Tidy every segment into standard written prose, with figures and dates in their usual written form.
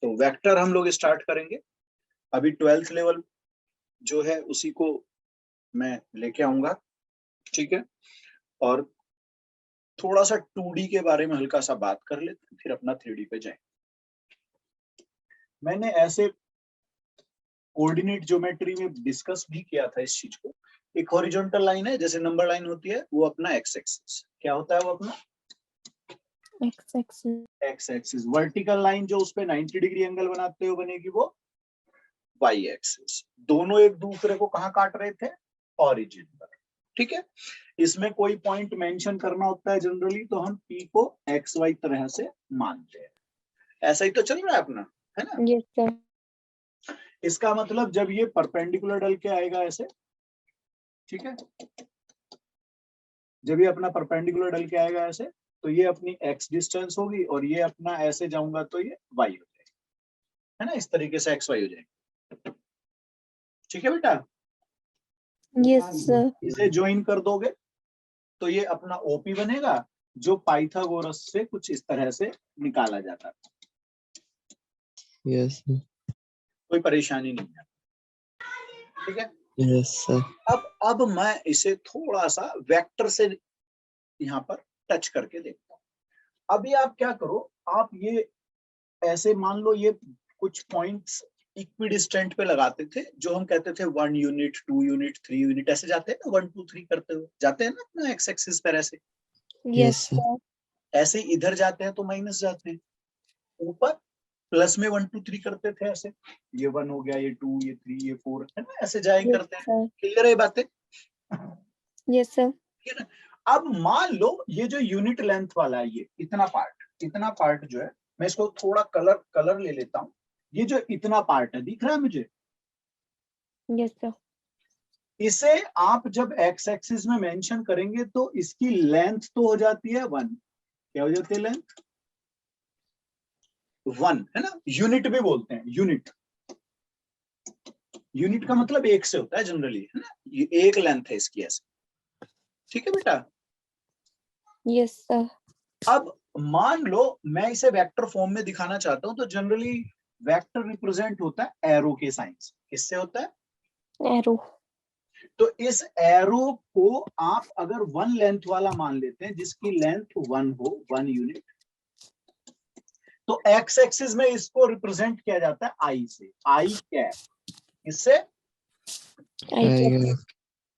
तो वेक्टर हम लोग स्टार्ट करेंगे। अभी 12th लेवल जो है उसी को मैं लेके आऊंगा, ठीक है। और थोड़ा सा 2D के बारे में हल्का सा बात कर लेते हैं, फिर अपना 3D पे जाएंगे। मैंने ऐसे कोऑर्डिनेट ज्योमेट्री में डिस्कस भी किया था इस चीज को। एक हॉरिजॉन्टल लाइन है, जैसे नंबर लाइन होती है, वो अपना एक्स एक्सिस। क्या होता है वो अपना एक्स एक्सिस। वर्टिकल लाइन जो उस पे 90 डिग्री एंगल बनाते हुए बनेगी वो वाई एक्सिस। दोनों एक दूसरे को कहाँ काट रहे थे, ओरिजिन पर, ठीक है। इसमें कोई पॉइंट मेंशन करना होता है जनरली, तो हम पी को एक्स वाई तरह से मानते हैं। ऐसा ही तो चल रहा है अपना, है ना। Yes sir. इसका मतलब जब ये परपेंडिकुलर डल के आएगा ऐसे, ठीक है, जब ये अपना परपेंडिकुलर डल के आएगा ऐसे, तो ये अपनी एक्स डिस्टेंस होगी, और ये अपना ऐसे जाऊंगा तो ये वाई हो जाएगा, है ना। इस तरीके से एक्स वाई हो जाएगा, ठीक है बेटा। Yes sir. इसे ज्वाइन कर दोगे तो ये अपना ओपी बनेगा, जो पाइथागोरस से कुछ इस तरह से निकाला जाता है। Yes sir. कोई परेशानी नहीं है, ठीक है। Yes sir. अब मैं इसे थोड़ा सा वेक्टर से यहाँ पर टच करके देखता हूँ। अभी आप क्या करो, आप ये ऐसे मान लो, ये कुछ पॉइंट्स इक्विडिस्टेंट पे लगाते थे, जो हम कहते थे 1 यूनिट 2 यूनिट 3 यूनिट, ऐसे जाते हैं ना, 1 2 3 करते हुए जाते हैं ना अपना एक्स एक्सिस पर ऐसे। Yes sir. ऐसे इधर जाते हैं तो माइनस जाते हैं, ऊपर प्लस में 1 2 3 करते थे ऐसे। ये 1 हो गया, ये 2, ये 3, ये 4, है ना, ऐसे जाए करते हैं। क्लियर है ये बातें? Yes sir. ठीक है ना। अब मान लो ये जो यूनिट लेंथ वाला है, ये इतना पार्ट जो है, मैं इसको थोड़ा कलर ले लेता हूँ। ये जो इतना पार्ट है, दिख रहा है मुझे? Yes sir. इसे आप जब एक्स एक्सिस में मेंशन करेंगे तो इसकी लेंथ तो हो जाती है 1। क्या हो जाती है लेंथ? 1, है ना। यूनिट भी बोलते हैं, यूनिट का मतलब एक से होता है जनरली, है ना। ये एक लेंथ है इसकी ऐसे, ठीक है बेटा। Yes sir. अब मान लो मैं इसे वेक्टर फॉर्म में दिखाना चाहता हूं, तो जनरली वेक्टर रिप्रेजेंट होता है एरो के साइन से। किससे होता है? एरो। तो इस एरो को आप अगर 1 लेंथ वाला मान लेते हैं, जिसकी लेंथ 1 हो, 1 यूनिट, तो एक्स एक्सिस में इसको रिप्रेजेंट किया जाता है आई से, आई कैप। इससे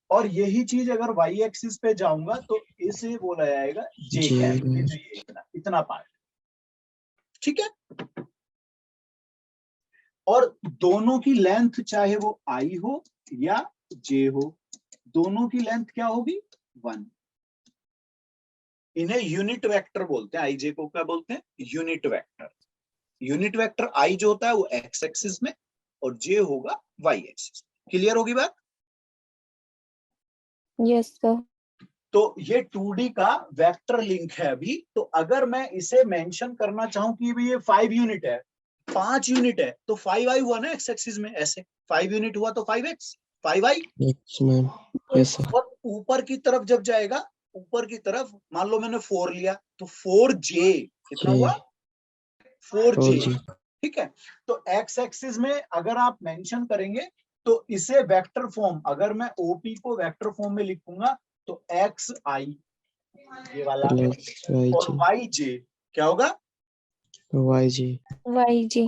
और यही चीज अगर वाई एक्सिस पे जाऊंगा तो इसे बोला जाएगा जे कैप। ये जो ये इतना पार्ट, ठीक है। और दोनों की लेंथ, चाहे वो आई हो या जे हो, दोनों की लेंथ क्या होगी? 1। इन्हें यूनिट वेक्टर बोलते हैं। आई जे को क्या बोलते हैं? Unit vector. यूनिट वेक्टर आई जो होता है वो एक्स एक्सिस में, और जे होगा वाई एक्सिस। क्लियर होगी बात? Yes sir. तो ये 2D का वेक्टर लिंक है अभी। तो अगर मैं इसे मेंशन करना चाहूं कि भाई ये 5 यूनिट है, 5 यूनिट है, तो 5i हुआ ना एक्स एक्सिस में, ऐसे 5 यूनिट हुआ तो 5x 5i। Yes sir. और ऊपर की तरफ जब जाएगा, ऊपर की तरफ मान लो मैंने 4 लिया, तो 4j कितना हुआ? 4j, ठीक है। तो एक्स एक्सिस में अगर आप मेंशन करेंगे तो इसे वेक्टर फॉर्म, अगर मैं ओपी को वेक्टर फॉर्म में लिखूंगा तो एक्स आई ये वाला, और वाई जे क्या होगा? वाई जी।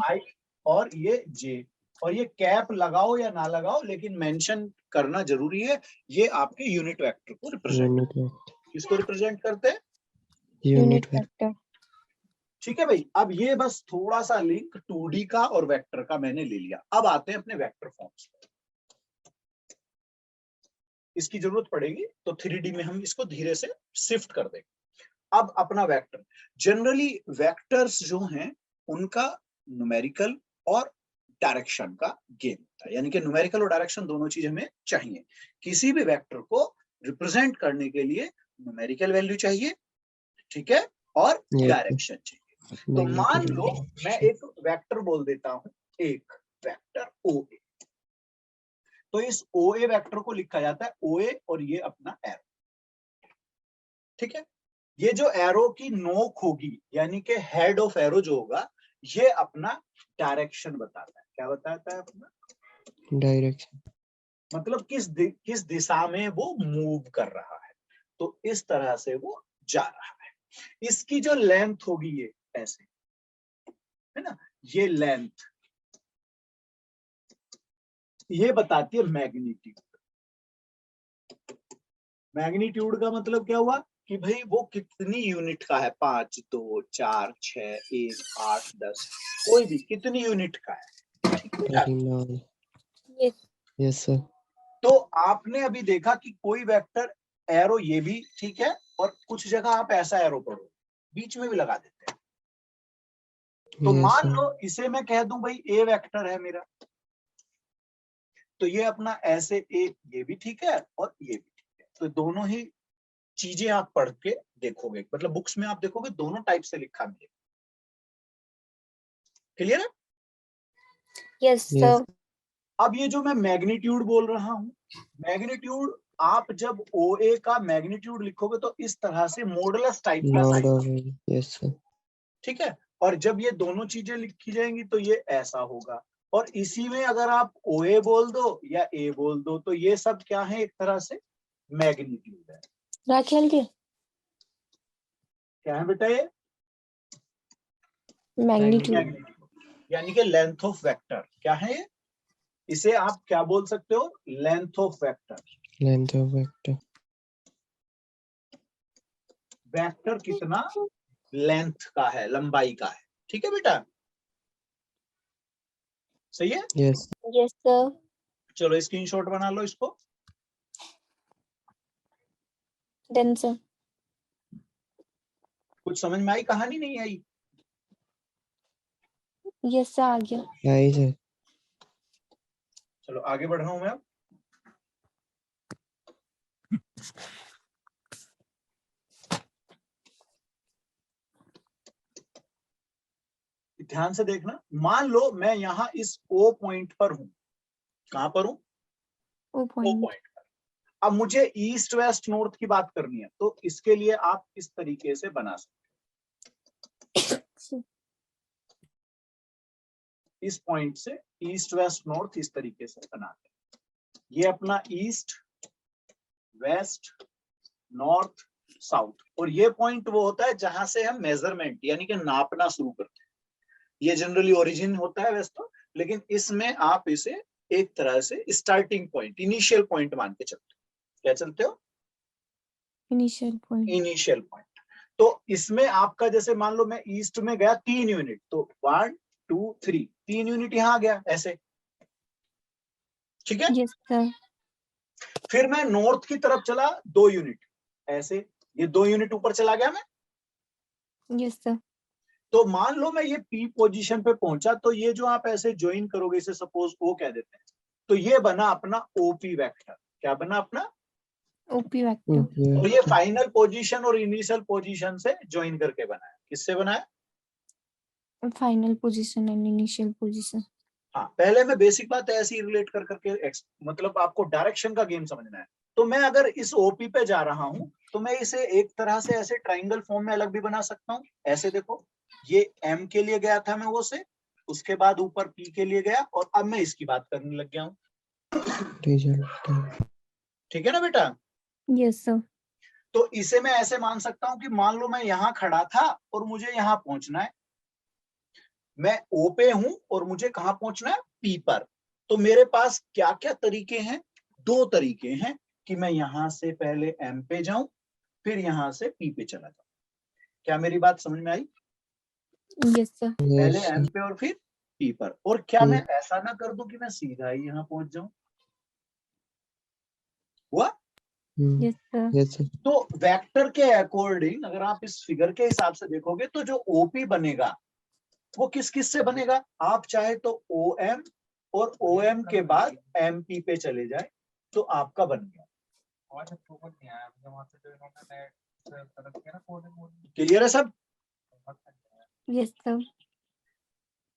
आई और ये जे। और ये कैप लगाओ या ना लगाओ, लेकिन मेंशन करना जरूरी है। ये आपके यूनिट वेक्टर को रिप्रेजेंट, किसको रिप्रेजेंट करते हैं? Unit vector. ठीक है भाई। अब ये बस थोड़ा सा लिंक 2D का और वेक्टर का मैंने ले लिया। अब आते हैं अपने वेक्टर फॉर्म्स पर। इसकी जरूरत पड़ेगी तो 3D में हम इसको धीरे से शिफ्ट कर देंगे। अब अपना वेक्टर, जनरली वेक्टर्स जो हैं उनका न्यूमेरिकल और डायरेक्शन का गेम होता है, यानी कि न्यूमेरिकल और डायरेक्शन दोनों चीज हमें चाहिए। किसी भी वेक्टर को रिप्रेजेंट करने के लिए न्यूमेरिकल वैल्यू चाहिए, ठीक है, और डायरेक्शन चाहिए। तो मान लो मैं एक वेक्टर बोल देता हूं, एक वेक्टर ओ ए। तो इस ओ ए वेक्टर को लिखा जाता है ओ ए, और ये अपना एरो, ठीक है। ये जो एरो की नोक होगी, यानी कि हेड ऑफ एरो जो होगा, ये अपना डायरेक्शन बताता है। क्या बताता है अपना? डायरेक्शन। मतलब किस दिशा में वो मूव कर रहा है। तो इस तरह से वो जा रहा है। इसकी जो लेंथ होगी ये ऐसे, है ना, ये लेंथ ये बताती है मैग्नीट्यूड। मैग्नीट्यूड का मतलब क्या हुआ कि भाई वो कितनी यूनिट का है, 5, 2, 4, 6, 1, 8, 10, कोई भी कितनी यूनिट का है। ठीक है बेटा? 39। Yes. Yes sir. तो आपने अभी देखा कि कोई वेक्टर एरो ये भी ठीक है, और कुछ जगह आप ऐसा एरो पढ़ो, बीच में भी लगा देते हैं। तो यस मान सर। लो इसे मैं कह दूं भाई ए वेक्टर है मेरा, तो ये अपना ऐसे ए, ये भी ठीक है और ये भी ठीक है। तो दोनों ही चीजें आप पढ़ के देखोगे, मतलब बुक्स में आप देखोगे दोनों टाइप से लिखा मिलेगा। क्लियर है? Yes, sir. यस। अब ये जो मैं मैग्नीट्यूड बोल रहा हूं, मैग्नीट्यूड आप जब OA का मैग्नीट्यूड लिखोगे तो इस तरह से मॉडुलस टाइप का not sign, already. Yes sir. ठीक है। और जब ये दोनों चीजें लिखी जाएंगी तो ये ऐसा होगा। और इसी में अगर आप OA बोल दो या A बोल दो तो ये सब क्या है, एक तरह से मैग्नीट्यूड है। राखेल जी, क्या है बेटा ये? मैग्नीट्यूड। मैग्नीट्यूड यानी कि लेंथ ऑफ वेक्टर। क्या है ये? इसे आप क्या बोल सकते हो? Length of vector. Length of vector. Vector कितना लेंथ का है, लंबाई का है। ठीक है बेटा? सही है? यस। Yes, sir. चलो स्क्रीनशॉट बना लो इसको। Then, sir. कुछ समझ में आई, कहानी नहीं आई? Yes, sir, आ गया। आई सर। चलो आगे बढ़ रहा हूं मैं अब। ध्यान से देखना। मान लो मैं यहां इस O पॉइंट पर हूं। कहां पर हूं? ओ O पॉइंट। पॉइंट पर। अब मुझे ईस्ट वेस्ट नॉर्थ की बात करनी है, तो इसके लिए आप इस तरीके से बना सकते हो। इस पॉइंट से ईस्ट वेस्ट नॉर्थ इस तरीके से बनाते हैं। ये अपना ईस्ट वेस्ट नॉर्थ साउथ, और ये पॉइंट वो होता है जहां से हम मेजरमेंट यानी कि नापना शुरू करते हैं। ये जनरली ओरिजिन होता है वैसे तो, लेकिन इसमें आप इसे एक तरह से स्टार्टिंग पॉइंट, इनिशियल पॉइंट मान के चलते हो। क्या चलते हो? Initial point. Initial point. तो इसमें आपका जैसे मान लो मैं ईस्ट में गया 3 यूनिट, तो 1 2 3 3 यूनिट यहां आ गया ऐसे। ठीक है? Yes sir. फिर मैं नॉर्थ की तरफ चला 2 यूनिट ऐसे, ये 2 यूनिट ऊपर चला गया मैं। Yes sir. तो मान लो मैं ये P पोजीशन पे पहुंचा, तो ये जो आप ऐसे ज्वाइन करोगे, इसे सपोज O कह देते हैं, तो ये बना अपना OP वेक्टर। क्या बना अपना? OP vector. और ये फाइनल पोजीशन और इनिशियल पोजीशन से ज्वाइन करके बनाया। किससे बनाया? Final position and initial position. हाँ, पहले मैं बेसिक बात ऐसे ही रिलेट कर करके, मतलब आपको डायरेक्शन का गेम समझना है। तो मैं अगर इस OP पे जा रहा हूं, तो मैं इसे एक तरह से ऐसे ट्राइंगल फॉर्म में अलग भी बना सकता हूँ। ऐसे देखो, ये M के लिए गया था मैं वो से, उसके बाद ऊपर P के लिए गया, और अब मैं इसकी बात करने लग गया हूँ। ठीक है ना बेटा? Yes sir. तो इसे मैं ऐसे मान सकता हूँ कि मान लो मैं यहाँ खड़ा था और मुझे यहाँ पहुंचना है। मैं O पे हूं और मुझे कहां पहुंचना है? P पर। तो मेरे पास क्या क्या तरीके हैं? 2 तरीके हैं कि मैं यहां से पहले M पे जाऊं, फिर यहां से P पे चला जाऊं। क्या मेरी बात समझ में आई? Yes sir. पहले M पे और फिर P पर। और क्या मैं ऐसा ना कर दूं कि मैं सीधा ही यहाँ पहुंच जाऊं? हुआ? Yes sir. तो वेक्टर के अकॉर्डिंग अगर आप इस फिगर के हिसाब से देखोगे, तो जो OP बनेगा वो किस किस से बनेगा? आप चाहे तो OM, और OM के बाद MP पे चले जाए तो आपका बन गया। क्लियर है सब? Yes sir.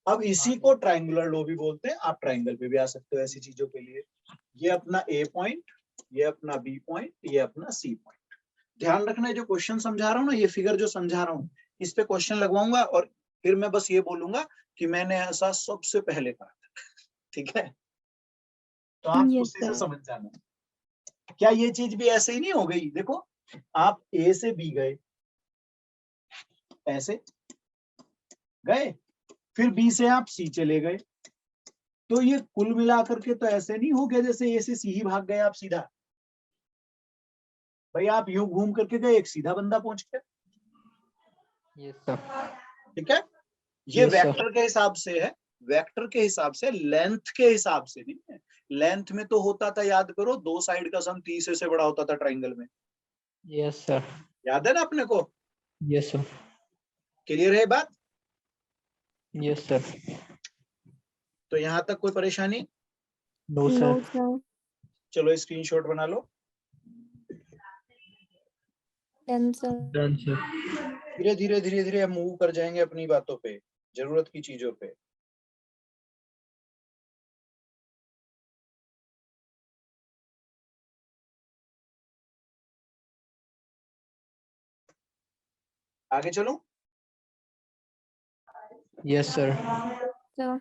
अब इसी को ट्राइंगुलर लो भी बोलते हैं। आप ट्राइंगल पे भी आ सकते हो ऐसी चीजों के लिए। ये अपना A पॉइंट, ये अपना B पॉइंट, ये अपना C पॉइंट। ध्यान रखना है, जो क्वेश्चन समझा रहा हूँ ना, ये फिगर जो समझा रहा हूँ, इस पे क्वेश्चन लगवाऊंगा और फिर मैं बस ये बोलूंगा कि मैंने ऐसा सबसे पहले कहा था। ठीक है, तो आप Yes, उसी से sir. समझ जाना। क्या ये चीज भी ऐसे ही नहीं हो गई? देखो, आप ए से बी गए, ऐसे गए, फिर बी से आप सी चले गए, तो ये कुल मिलाकर के तो ऐसे नहीं हो गया जैसे ए से सी ही भाग गए आप सीधा। भाई आप यूं घूम करके गए, एक सीधा बंदा पहुंच गया। Yes, sir. ठीक है, ये Yes, sir. वेक्टर के हिसाब से है, वेक्टर के हिसाब से, लेंथ के हिसाब से नहीं है। लेंथ में तो होता था, याद करो, 2 साइड का सम 30 से बड़ा होता था ट्राइंगल में। Yes, sir. याद है ना अपने को? Yes, sir. क्लियर है बात? Yes, sir. तो यहां तक कोई परेशानी? No, sir. No, sir. चलो स्क्रीनशॉट बना लो। Done, sir. Done, sir. धीरे धीरे धीरे धीरे हम मूव कर जाएंगे अपनी बातों पे, जरूरत की चीजों पे। आगे चलो। Yes, sir. Sir.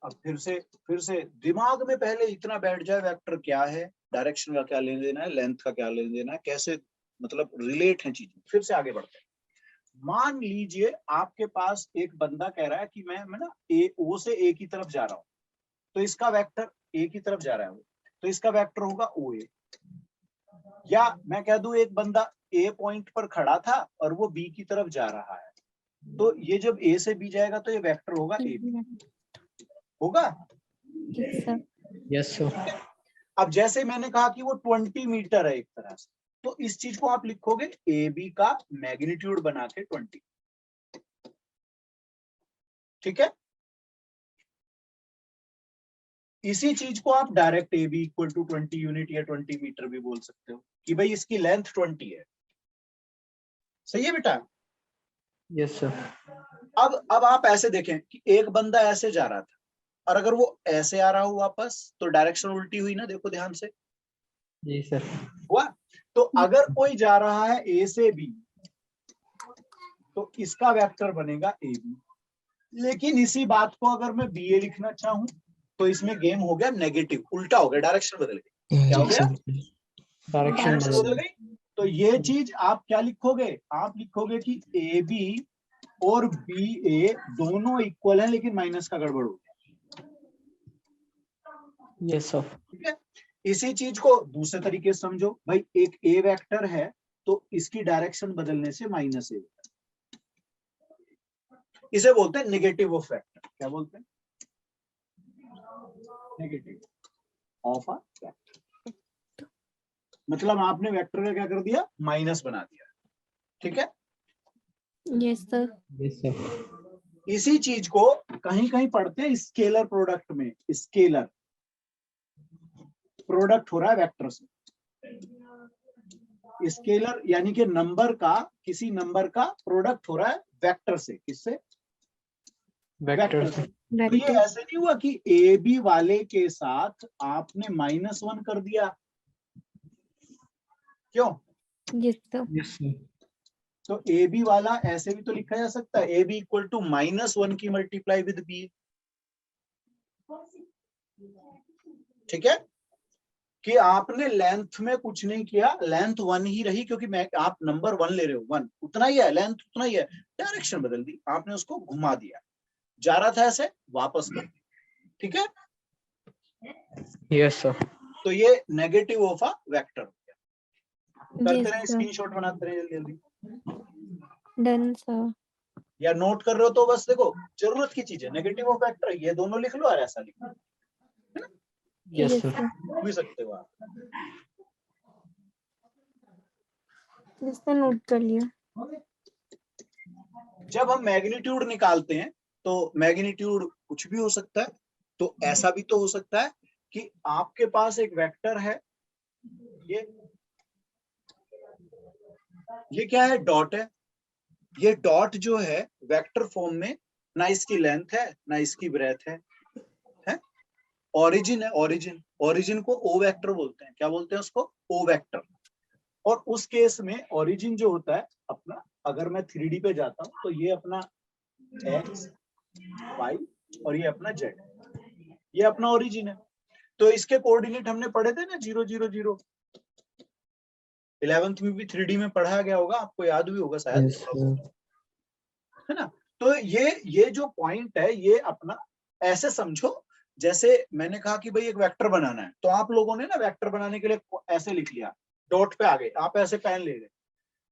अब फिर से दिमाग में पहले इतना बैठ जाए, वेक्टर क्या है, डायरेक्शन का क्या लेना देना है, लेंथ का क्या लेना देना है, कैसे मतलब रिलेट है चीजें। फिर से आगे बढ़ते हैं। मान लीजिए आपके पास एक बंदा कह रहा है कि मैं ना ए, ओ से ए की तरफ जा रहा हूं, तो इसका वेक्टर ए की तरफ जा रहा है वो, तो इसका वेक्टर होगा ओ ए। या मैं कह दूं एक बंदा ए पॉइंट पर खड़ा था और वो बी की तरफ जा रहा है, तो ये जब ए से बी जाएगा तो ये वेक्टर होगा ए बी, होगा? Yes, sir. Yes, sir. अब जैसे मैंने कहा कि वो 20 मीटर है एक तरह से, तो इस चीज को आप लिखोगे ए बी का मैग्नीट्यूड बना के 20। ठीक है, इसी चीज को आप direct A B equal to 20 unit या 20 मीटर भी बोल सकते हो कि भाई इसकी लेंथ 20 है। सही है बेटा? Yes, sir. अब आप ऐसे देखें कि एक बंदा ऐसे जा रहा था और अगर वो ऐसे आ रहा हो वापस, तो डायरेक्शन उल्टी हुई ना, देखो ध्यान से। जी सर। हुआ? तो अगर कोई जा रहा है ए से बी, तो इसका वेक्टर बनेगा ए बी। लेकिन इसी बात को अगर मैं बी ए लिखना चाहूं, तो इसमें गेम हो गया नेगेटिव, उल्टा हो गया, डायरेक्शन बदल गई। क्या हो गया? डायरेक्शन बदल गई। तो ये चीज आप क्या लिखोगे? आप लिखोगे कि ए बी और बी ए दोनों इक्वल है, लेकिन माइनस का गड़बड़ हो गया। Yes sir. ठीक है, इसी चीज को दूसरे तरीके से समझो। भाई एक ए वेक्टर है, तो इसकी डायरेक्शन बदलने से माइनस ए, इसे बोलते हैं नेगेटिव ऑफ वेक्टर। क्या बोलते हैं? Negative of a vector. मतलब आपने वेक्टर का क्या कर दिया? माइनस बना दिया। ठीक है, यस सर। Yes sir. इसी चीज को कहीं कहीं पढ़ते हैं स्केलर प्रोडक्ट में। स्केलर प्रोडक्ट हो रहा है वेक्टर से। स्केलर यानी कि नंबर का, किसी नंबर का प्रोडक्ट हो रहा है वेक्टर से। किससे? वेक्टर से। तो ये ऐसे नहीं हुआ कि ए बी वाले के साथ आपने -1 कर दिया। क्यों? Yes sir. Yes sir. तो ए बी वाला ऐसे भी तो लिखा जा सकता है, ए बी इक्वल टू -1 की मल्टीप्लाई विद बी। ठीक है, कि आपने लेंथ में कुछ नहीं किया, लेंथ 1 ही रही, क्योंकि मैं आप नंबर 1 ले रहे हो, 1 उतना ही है, लेंथ उतना ही है, डायरेक्शन बदल दी आपने, उसको घुमा दिया। जा रहा था ऐसे, वापस कर दिया। ठीक है, यस सर। तो ये नेगेटिव ऑफ अ वेक्टर हो गया। करते रहे, स्क्रीनशॉट बनाते रहे जल्दी जल्दी। Done sir. या नोट कर रहे हो तो बस देखो, जरूरत की चीज है, नेगेटिव ऑफ वेक्टर, ये दोनों लिख लो और ऐसा लिख लो, है ना? Yes sir. भी सकते हो आप। जिसने नोट कर लिया। जब हम मैग्नीट्यूड निकालते हैं, तो मैग्नीट्यूड कुछ भी हो सकता है। तो ऐसा भी तो हो सकता है कि आपके पास एक वेक्टर है, ये क्या है? डॉट है। ये डॉट जो है वेक्टर फॉर्म में, ना इसकी लेंथ है ना इसकी ब्रेथ है। ओरिजिन है, ओरिजिन, ओरिजिन को ओ वेक्टर बोलते हैं। क्या बोलते हैं उसको? ओ वेक्टर। और उस केस में ओरिजिन जो होता है अपना, अगर मैं 3D पे जाता हूं, तो ये अपना एक्स वाई और ये अपना जेड, ये अपना ओरिजिन है। तो इसके कोऑर्डिनेट हमने पढ़े थे ना 0 0 0, 11th में भी 3D में पढ़ाया गया होगा, आपको याद भी होगा शायद, Yes, sir. है ना। तो ये जो पॉइंट है ये अपना ऐसे समझो, जैसे मैंने कहा कि भाई एक वेक्टर बनाना है, तो आप लोगों ने ना वेक्टर बनाने के लिए ऐसे लिख लिया, डॉट पे आ गए, आप ऐसे पेन ले गए,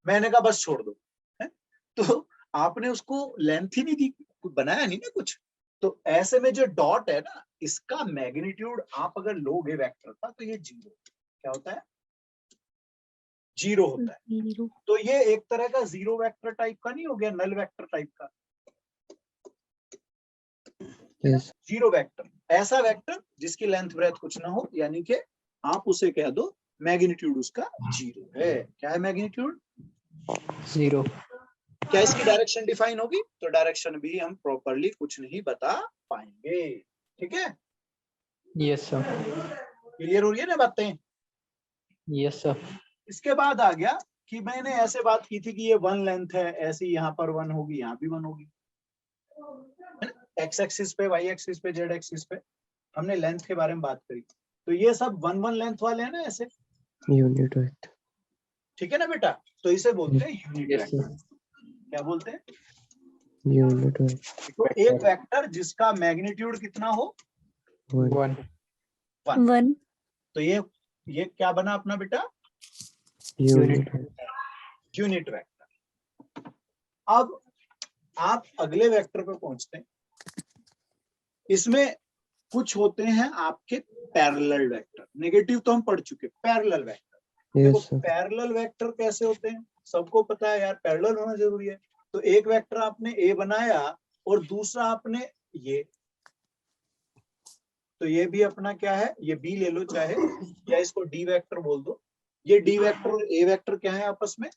मैंने कहा बस छोड़ दो, है? तो आपने उसको लेंथ ही नहीं दी, बनाया नहीं ना कुछ। तो ऐसे में जो डॉट है ना, इसका मैग्नीट्यूड आप अगर लोगे वेक्टर का तो ये 0 क्या होता है, 0 होता है। 0 तो ये एक तरह का 0 वेक्टर टाइप का नहीं हो गया, नल वेक्टर टाइप का। Yes. 0 वेक्टर, ऐसा वेक्टर जिसकी लेंथ ब्रेथ कुछ ना हो, यानी कि आप उसे कह दो मैग्नीट्यूड उसका 0 है। क्या है मैग्नीट्यूड? 0. क्या इसकी डायरेक्शन डिफाइन होगी? तो डायरेक्शन भी हम प्रॉपरली कुछ नहीं बता पाएंगे, ठीक है। Yes, sir. क्लियर हो रही है ना बातें? Yes, sir. इसके बाद आ गया कि मैंने ऐसे बात की थी कि ये 1 लेंथ है, ऐसी यहाँ पर 1 होगी, यहाँ भी 1 होगी, एक्स एक्सिस पे, वाई एक्सिस पे, जेड एक्सिस पे हमने लेंथ के बारे में बात करी। तो ये सब 1 1 लेंथ वाले हैं ना ऐसे, Unit weight. ठीक है ना बेटा। तो इसे बोलते हैं यूनिट Yes, वेक्टर। sir. क्या बोलते हैं? Unit weight. तो एक वेक्टर जिसका मैग्नीट्यूड कितना हो, 1. 1। 1 तो ये क्या बना अपना बेटा? Unit weight. Unit vector. अब आप अगले वेक्टर पे पहुंचते हैं। इसमें कुछ होते हैं आपके पैरेलल वेक्टर, नेगेटिव तो हम पढ़ चुके, पैरेलल वेक्टर। देखो Yes, sir. पैरेलल वेक्टर कैसे होते हैं, सबको पता है यार, पैरेलल होना जरूरी है। तो एक वेक्टर आपने ए बनाया और दूसरा आपने ये, तो ये भी अपना क्या है, ये बी ले लो चाहे, या इसको डी वेक्टर बोल दो। ये डी वेक्टर और ए वेक्टर क्या है आपस में?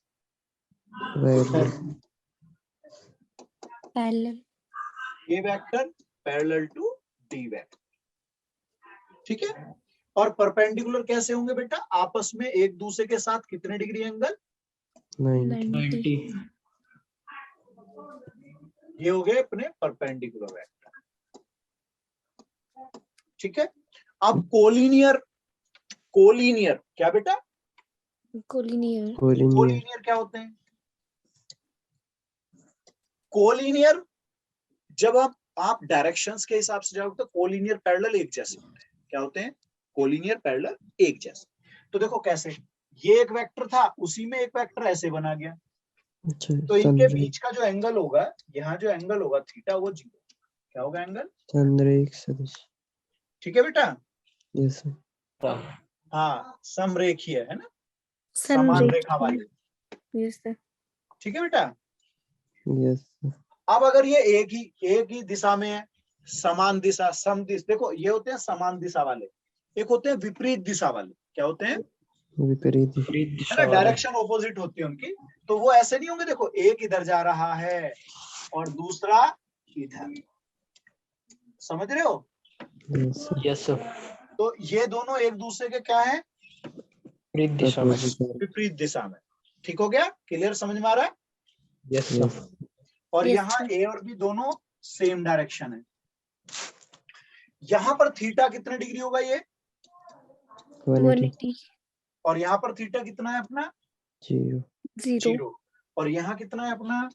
Parallel. Parallel A vector parallel to D vector, ठीक है। और परपेंडिकुलर कैसे होंगे बेटा? आपस में एक दूसरे के साथ कितने डिग्री एंगल? 90. 90 ये हो गए अपने परपेंडिकुलर वेक्टर, ठीक है। अब कोलिनियर, कोलिनियर क्या बेटा? Collinear Collinear. कोलिनियर क्या होते हैं? कोलिनियर जब आप डायरेक्शंस के हिसाब से जाओगे तो कोलिनियर पैरेलल एक जैसे होते हैं। क्या होते हैं? कोलिनियर पैरेलल एक जैसे। तो देखो कैसे, ये एक वेक्टर था, उसी में एक वेक्टर ऐसे बना गया, अच्छा, तो इनके संरेख. बीच का जो एंगल होगा, यहाँ जो एंगल होगा थीटा, वो 0। क्या होगा एंगल? संरेख सदिश. ठीक है बेटा। Yes, sir. हाँ, समरेखीय है ना, समान रेखा वाली, यस सर ठीक है बेटा। Yes, sir. अब अगर ये एक ही दिशा में है, समान दिशा, सम दिशा, देखो ये होते हैं समान दिशा वाले, एक होते हैं विपरीत दिशा वाले। क्या होते हैं? विपरीत. है ना, डायरेक्शन ऑपोजिट होती है उनकी। तो वो ऐसे नहीं होंगे, देखो एक इधर जा रहा है और दूसरा इधर, समझ रहे हो? Yes, sir. यस सर, तो ये दोनों एक दूसरे के क्या है? विपरीत दिशा में। Opposite. विपरीत दिशा में। ठीक हो गया? क्लियर, समझ में आ रहा है? Yes Yes. सर, और Yes, यहाँ sir. ए और बी दोनों सेम डायरेक्शन है। यहाँ पर थीटा कितने डिग्री होगा ये, 180. 180 और यहाँ पर थीटा कितना है अपना? 0. 0 0। और यहाँ कितना है अपना?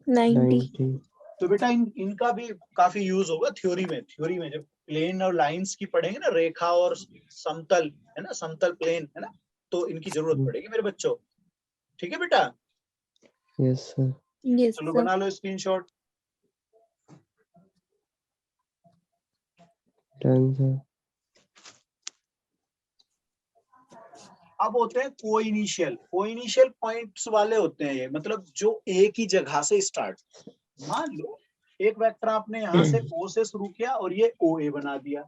90 90. तो बेटा इनका भी काफी यूज होगा थ्योरी में जब प्लेन और लाइंस की पढ़ेंगे ना, रेखा और समतल, है ना, समतल प्लेन, है ना, तो इनकी जरूरत पड़ेगी मेरे बच्चों। ठीक है बेटा, Yes, sir. यस चलो सर बना लो स्क्रीनशॉट। Done, sir. अब होते हैं कोइनिशियल पॉइंट्स वाले होते हैं ये, मतलब जो एक ही जगह से स्टार्ट, मान लो एक वेक्टर आपने यहां से ओ से शुरू किया और ये ओ ए बना दिया,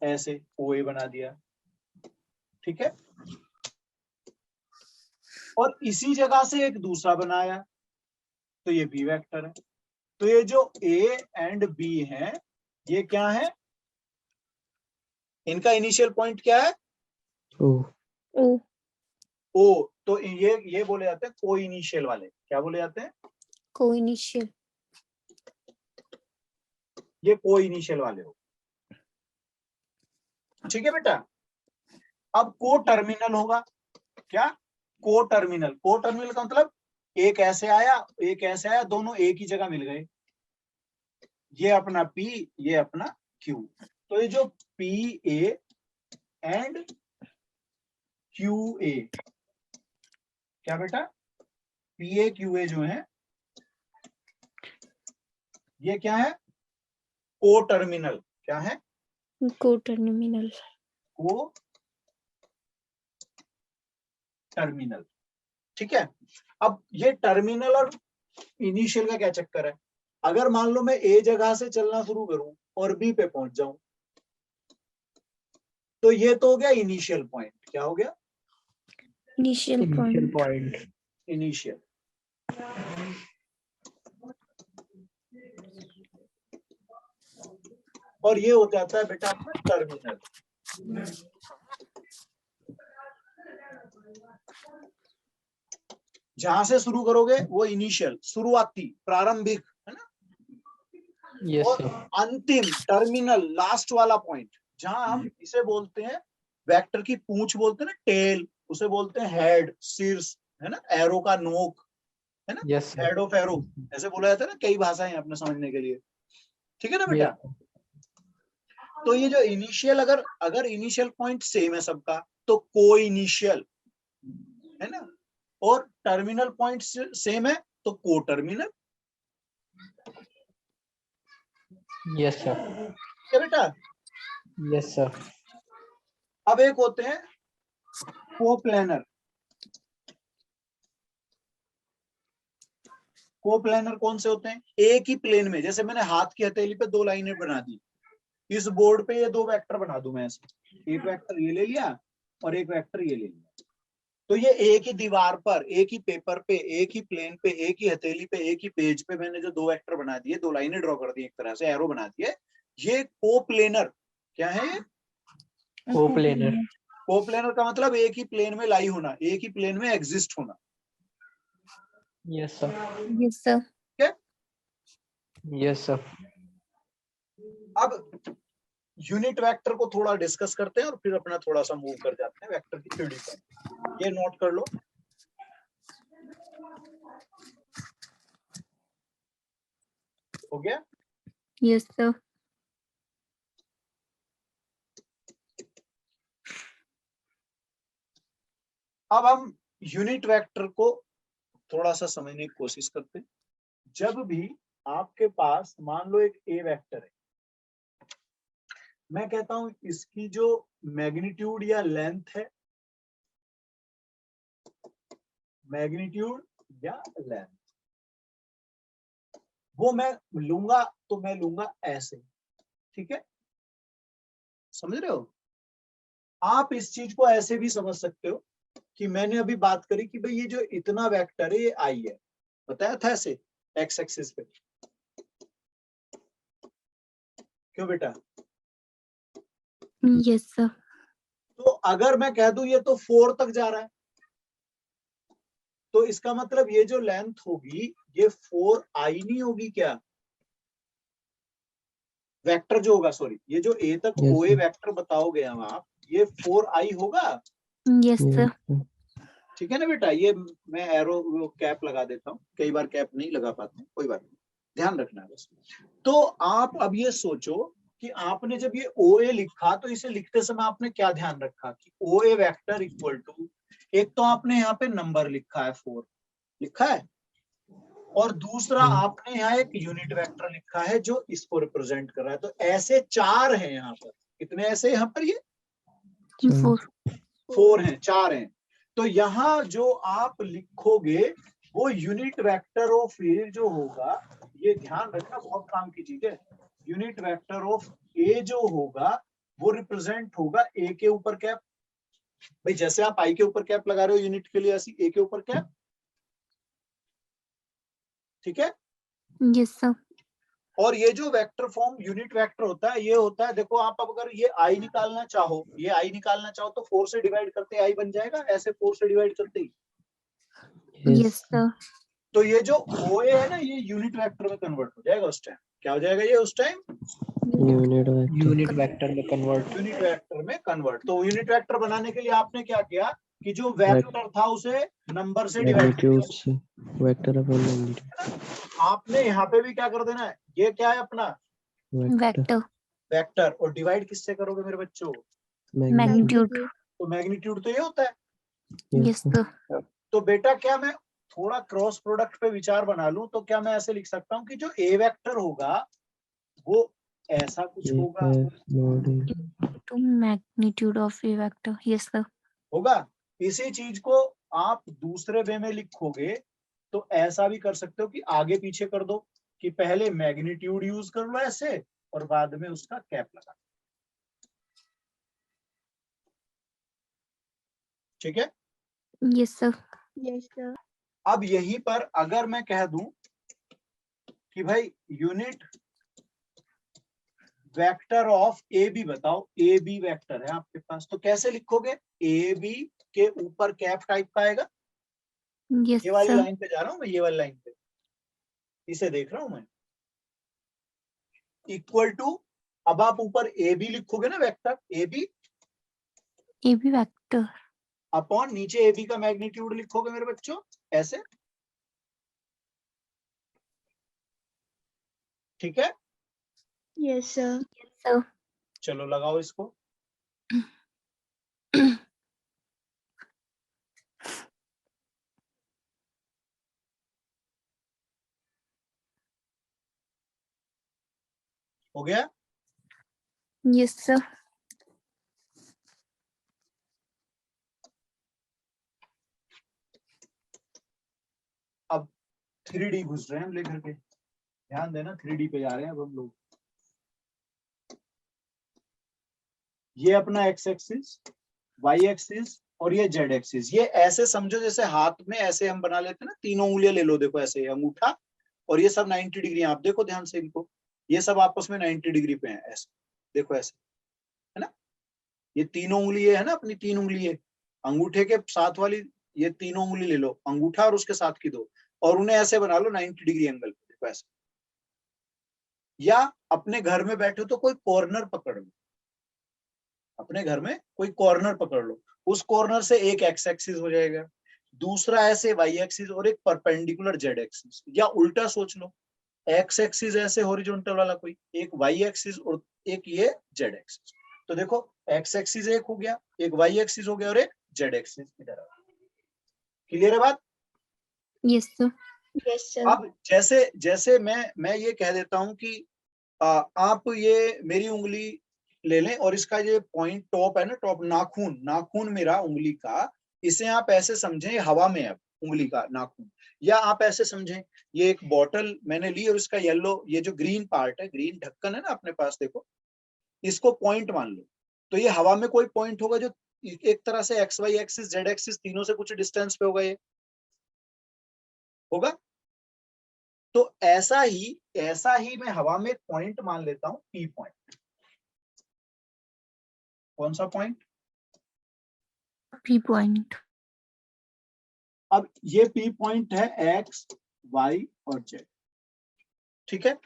ऐसे ओ ए बना दिया, ठीक है। और इसी जगह से एक दूसरा बनाया, तो ये बी वेक्टर है। तो ये जो ए एंड बी है, ये क्या है? इनका इनिशियल पॉइंट क्या है? Oh. ओ ओ। तो ये बोले जाते हैं कोइनिशियल वाले। क्या बोले जाते हैं? कोइनिशियल ये को इनिशियल वाले हो। ठीक है बेटा। अब को टर्मिनल होगा क्या? को टर्मिनल का मतलब एक ऐसे आया एक ऐसे आया, दोनों एक ही जगह मिल गए, ये अपना P ये अपना Q। तो ये जो PA एंड QA, क्या बेटा? PA QA जो है ये क्या है? को टर्मिनल। क्या है? को टर्मिनल। को टर्मिनल। ठीक है। अब ये टर्मिनल और इनिशियल का क्या चक्कर है? अगर मान लो मैं ए जगह से चलना शुरू करूं और बी पे पहुंच जाऊं, तो ये तो हो गया इनिशियल पॉइंट। क्या हो गया? Initial Initial point. point. Initial. और ये हो जाता है बेटा अपना टर्मिनल। जहां से शुरू करोगे वो इनिशियल, शुरुआती, प्रारंभिक, है ना? Yes, और sir. अंतिम, टर्मिनल, लास्ट वाला पॉइंट, जहां हम इसे बोलते हैं वेक्टर की पूंछ बोलते हैं ना, टेल, उसे बोलते हैं हेड, शीर्ष, है ना, एरो का नोक, है ना, Yes, sir. Head of arrow ऐसे बोला जाता है ना, कई भाषाएं हैं अपने समझने के लिए। ठीक है ना बेटा? Yes, तो ये जो इनिशियल, अगर इनिशियल पॉइंट सेम है सबका तो को इनिशियल, है ना, और टर्मिनल पॉइंट सेम है तो को टर्मिनल। yes, sir. क्या बेटा? Yes, sir. अब एक होते हैं कोप्लेनर। कोप्लेनर कौन से होते हैं? एक ही प्लेन में, जैसे मैंने हाथ की हथेली पे दो लाइनें बना दी, इस बोर्ड पे ये दो वेक्टर बना दूं मैं ऐसे, एक वेक्टर ये ले लिया और एक वेक्टर ये ले लिया, तो ये एक ही दीवार पर, एक ही पेपर पे, एक ही प्लेन पे, एक ही हथेली पे, एक ही पेज पे मैंने जो दो वेक्टर बना दिए, दो लाइनें ड्रॉ कर दी, एक तरह से एरो बना दिए, ये कोप्लेनर। क्या है ये? Coplanar. कोप्लेनर का मतलब एक ही प्लेन में लाई होना, एक ही प्लेन में एग्जिस्ट होना। Yes, sir. Yes sir. Yes, sir. अब यूनिट वेक्टर को थोड़ा डिस्कस करते हैं और फिर अपना थोड़ा सा मूव कर जाते हैं वेक्टर की 3D पर। ये नोट कर लो। हो गया? Yes sir. अब हम यूनिट वेक्टर को थोड़ा सा समझने की कोशिश करते हैं। जब भी आपके पास मान लो एक ए वेक्टर है, मैं कहता हूं इसकी जो मैग्नीट्यूड या लेंथ है, मैग्नीट्यूड या लेंथ, वो मैं लूंगा, तो मैं लूंगा ऐसे। ठीक है? समझ रहे हो? आप इस चीज को ऐसे भी समझ सकते हो कि मैंने अभी बात करी कि भाई ये जो इतना वेक्टर है ये आई है, बताया था ऐसे एक्स एक्सिस पे। क्यों बेटा? Yes sir. तो अगर मैं कह दूं ये तो 4 तक जा रहा है, तो इसका मतलब ये जो लेंथ होगी ये 4i नहीं होगी क्या? वेक्टर जो होगा, सॉरी, ये जो ए तक Yes, ओए sir. वेक्टर बताओगे हम आप, ये 4i होगा। Yes Yes, sir. sir. ठीक है ना बेटा? ये मैं एरो वो कैप लगा देता हूँ, कई बार कैप नहीं लगा पाते, कोई बात नहीं, ध्यान रखना है बस। तो आप अब ये सोचो कि आपने जब ये OA लिखा तो इसे लिखते समय आपने क्या ध्यान रखा कि OA वेक्टर इक्वल टू, एक तो आपने यहाँ पे नंबर लिखा है 4 लिखा है, और दूसरा आपने यहाँ एक यूनिट वेक्टर लिखा है जो इसको रिप्रेजेंट कर रहा है। तो ऐसे 4 हैं यहाँ पर। कितने ऐसे यहाँ पर? ये 4 हैं, 4 हैं। तो यहाँ जो आप लिखोगे वो यूनिट वेक्टर ऑफ ए जो होगा, ये ध्यान रखना, बहुत काम की चीज है, यूनिट वेक्टर ऑफ ए जो होगा वो रिप्रेजेंट होगा ए के ऊपर कैप। भाई जैसे आप आई के ऊपर कैप लगा रहे हो यूनिट के लिए, ऐसी ए के ऊपर कैप। ठीक है? Yes sir. और ये जो वेक्टर फॉर्म यूनिट वेक्टर होता है, ये होता है, देखो आप अब अगर ये आई निकालना चाहो, ये आई निकालना चाहो तो 4 से डिवाइड करते आई बन जाएगा, ऐसे 4 से डिवाइड करते ही। Yes sir. तो ये जो OA है ना, ये यूनिट वेक्टर में कन्वर्ट हो जाएगा उस टाइम। क्या हो जाएगा ये उस time? Unit vector. Unit vector में कन्वर्ट। यूनिट वेक्टर में कन्वर्ट। तो यूनिट वेक्टर बनाने के लिए आपने क्या किया कि जो वेक्टर था उसे नंबर से डिवाइड मैग्नीट्यूड किया। से वेक्टर अपॉन मैग्नीट्यूड। आपने यहाँ पे भी क्या कर देना है, ये क्या है अपना वेक्टर वेक्टर वेक्टर, और डिवाइड किससे करोगे मेरे बच्चों? मैग्नीट्यूड। तो मैग्नीट्यूड तो ये होता है। Yes sir. तो बेटा क्या मैं थोड़ा क्रॉस प्रोडक्ट पे विचार बना लूं तो क्या मैं ऐसे लिख सकता हूँ कि जो ए वेक्टर होगा वो ऐसा कुछ होगा, two magnitude of A vector. Yes sir. होगा। इसी चीज को आप दूसरे वे में लिखोगे तो ऐसा भी कर सकते हो कि आगे पीछे कर दो, कि पहले मैग्नीट्यूड यूज कर लो ऐसे और बाद में उसका कैप लगा। ठीक है? Yes sir. Yes sir. अब यहीं पर अगर मैं कह दूं कि भाई unit vector of A B बताओ, ए बी वेक्टर है आपके पास, तो कैसे लिखोगे? ए बी के ऊपर कैप टाइप का आएगा। यस ये वाली सर। लाइन पे जा रहा हूं मैं, ये वाली लाइन पे इसे देख रहा हूं मैं। इक्वल टू, अब आप ऊपर ए बी लिखोगे ना vector A B, A B vector. Upon नीचे ए बी का मैग्नीट्यूड लिखोगे मेरे बच्चों ऐसे। ठीक है? Yes sir. सर। चलो लगाओ इसको। हो गया? Yes sir. अब 3D घुस रहे हैं हम लेकर के, ध्यान देना 3D पे जा रहे हैं अब हम लोग। ये अपना एक्स एक्सिस, वाई एक्सिस और ये जेड एक्सिस, ये ऐसे समझो जैसे हाथ में ऐसे हम बना लेते हैं ना, तीनों उंगलियां ले लो, देखो ऐसे अंगूठा और ये सब 90 डिग्री। आप देखो ध्यान से इनको, ये सब आपस में 90 डिग्री पे हैं ऐसे, देखो ऐसे, है ना? ये तीनों उंगली है ना अपनी, तीन उंगली है अंगूठे के साथ वाली, ये तीनों उंगली ले लो, अंगूठा और उसके साथ की दो, और उन्हें ऐसे बना लो 90 डिग्री एंगल पे, देखो ऐसे। या अपने घर में बैठे तो कोई कॉर्नर पकड़ लो, अपने घर में कोई कॉर्नर पकड़ लो, उस कॉर्नर से एक एक्स एक्सिस हो जाएगा, दूसरा ऐसे वाई एक्सिस और एक परपेंडिकुलर जेड एक्सिस। या उल्टा सोच लो, एक्स एक्सिस ऐसे हॉरिजॉन्टल वाला कोई, एक वाई एक्सिस और एक ये जेड एक्सिस। तो देखो एक्स एक्सिस एक हो गया, एक वाई एक्सिस हो गया और एक जेड एक्सिस इधर। क्लियर है बात? Yes sir. Yes sir. अब जैसे जैसे मैं ये कह देता हूं कि आप ये मेरी उंगली ले लें और इसका ये पॉइंट टॉप है ना, टॉप नाखून, नाखून मेरा उंगली का, इसे आप ऐसे समझें हवा में है उंगली का नाखून। या आप ऐसे समझें ये एक बॉटल मैंने ली और इसका येलो, ये जो ग्रीन पार्ट है, ग्रीन ढक्कन है ना अपने पास, देखो इसको पॉइंट मान लो। तो ये हवा में कोई पॉइंट होगा जो एक तरह से X Y axis Z axis तीनों से कुछ डिस्टेंस पे होगा, ये होगा। तो ऐसा ही मैं हवा में एक पॉइंट मान लेता हूं, पी पॉइंट। कौन सा पॉइंट? P point. अब ये पी पॉइंट है एक्स वाई और जेड। ठीक है?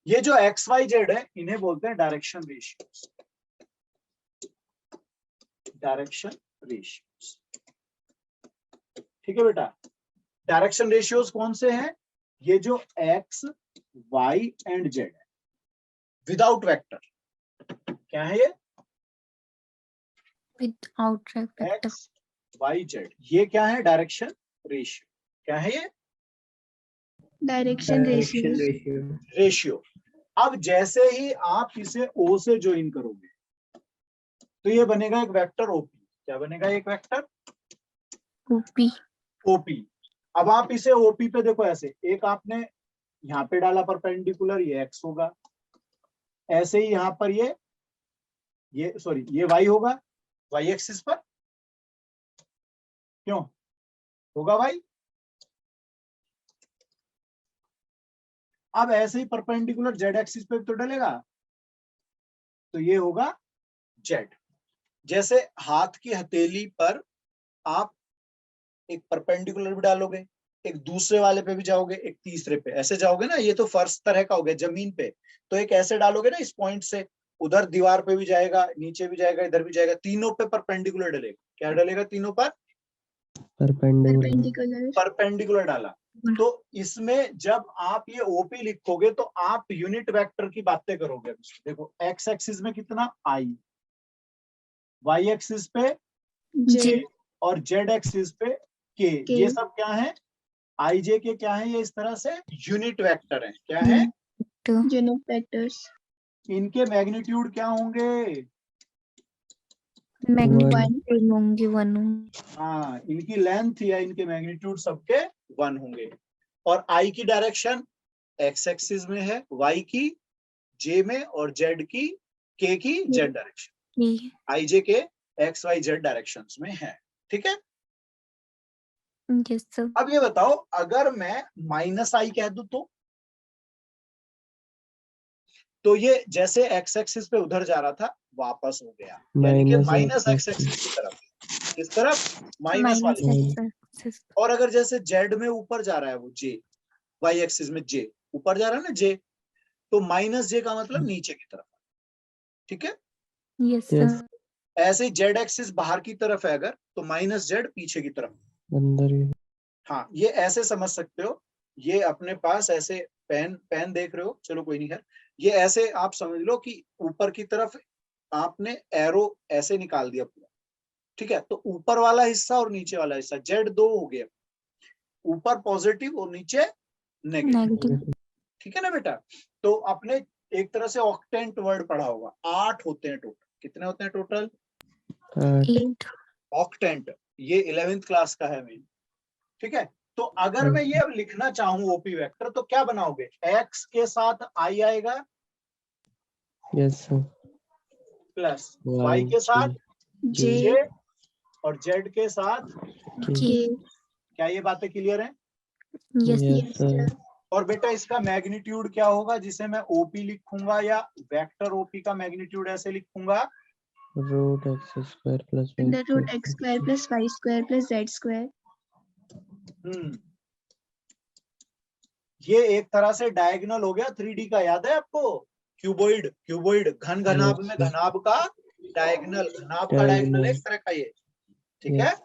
ये जो एक्स वाई जेड है इन्हें बोलते हैं डायरेक्शन रेशियोज, डायरेक्शन रेशियोज। ठीक है बेटा? डायरेक्शन रेशियोज कौन से हैं? ये जो एक्स वाई एंड जेड है विदाउट वेक्टर, क्या है ये? Without vector. X Y Z, ये क्या है? Direction ratio. क्या है ये? Direction ratio. रेशियो। अब जैसे ही आप इसे ओ से ज्वाइन करोगे तो ये बनेगा एक वेक्टर ओपी। क्या बनेगा? एक वेक्टर ओपी। ओपी। अब आप इसे ओपी पे देखो ऐसे, एक आपने यहाँ पे डाला परपेंडिकुलर, ये एक्स होगा, ऐसे ही यहाँ पर ये सॉरी ये वाई होगा, वाई एक्सिस पर क्यों होगा वाई। अब ऐसे ही परपेंडिकुलर जेड एक्सिस पे तो डलेगा, तो ये होगा जेड। जैसे हाथ की हथेली पर आप एक परपेंडिकुलर भी डालोगे एक दूसरे वाले पे भी जाओगे, एक तीसरे पे, ऐसे जाओगे ना। ये तो फर्श तरह का हो गया जमीन पे, तो एक ऐसे डालोगे ना इस पॉइंट से, उधर दीवार पे भी जाएगा, नीचे भी जाएगा, इधर भी जाएगा, तीनों पे परपेंडिकुलर डलेगा। क्या डलेगा? तीनों पर परपेंडिकुलर। परपेंडिकुलर डाला। तो इसमें जब आप ये ओपी लिखोगे तो आप यूनिट वेक्टर की बातें करोगे। देखो एक्स एक्सिस में कितना आई, वाई एक्सिस पे जे जे, और जेड एक्सिस पे के। ये सब क्या है? आई जे के क्या है? ये इस तरह से यूनिट वेक्टर है। क्या है? Two unit vectors. इनके मैग्नीट्यूड क्या होंगे? मैग्नीट्यूड होंगे 1 होंगे। हाँ, इनकी लेंथ या इनके मैग्नीट्यूड सबके 1 होंगे। और आई की डायरेक्शन एक्स एक्सिस में है, वाई की जे में, और जेड की के की जेड डायरेक्शन। ये आई जे के एक्स वाई जेड डायरेक्शंस में है। ठीक है। Yes sir. अब ये बताओ, अगर मैं माइनस आई कह दूं तो ये जैसे एक्स एक्सिस पे उधर जा रहा था वापस हो गया, यानी कि माइनस एक्स एक्सिस की तरफ। किस तरफ? माइनस वाली तरफ। एक्सिस। और अगर जैसे जेड में ऊपर जा रहा है वो जे, वाई एक्सिस में जे ऊपर जा रहा है ना जे, तो माइनस जे का मतलब नीचे की तरफ। ठीक है। Yes sir. ऐसे ही जेड एक्सिस बाहर की तरफ है अगर, तो माइनस जेड पीछे की तरफ। अंदर ही। हाँ, ये ऐसे समझ सकते हो। ये अपने पास ऐसे पेन पेन देख रहे हो, चलो कोई नहीं है। ये ऐसे आप समझ लो कि ऊपर की तरफ आपने एरो ऐसे निकाल दिया पूरा। ठीक है। तो ऊपर वाला हिस्सा और नीचे वाला हिस्सा, जेड 2 हो गया, ऊपर पॉजिटिव और नीचे नेगेटिव। नेगेटिव। ठीक है ना बेटा? तो अपने एक तरह से ऑक्टेंट वर्ड पढ़ा होगा, 8 होते हैं टोटल। कितने होते हैं टोटल? 8। ऑक्टेंट। ये 11th क्लास का है मेन। ठीक है। तो अगर मैं ये अब लिखना चाहूं ओपी वेक्टर, तो क्या बनाओगे? एक्स के साथ आई आएगा, यस सर। प्लस वाई के साथ जे जे, और जेड के साथ के। क्या। ये बातें क्लियर हैं? Yes yes sir. और बेटा इसका मैग्नीट्यूड क्या होगा जिसे मैं ओपी लिखूंगा, या वेक्टर ओपी का मैग्नीट्यूड ऐसे लिखूंगा? Root X square plus under root X square plus Y square plus Z square. ये एक तरह से डायगोनल हो गया 3D का। याद है आपको? क्यूबॉइड, क्यूबॉइड घन घनाभ में घनाभ का डायगोनल, घनाभ का डायगोनल एक तरह का ये। ठीक है।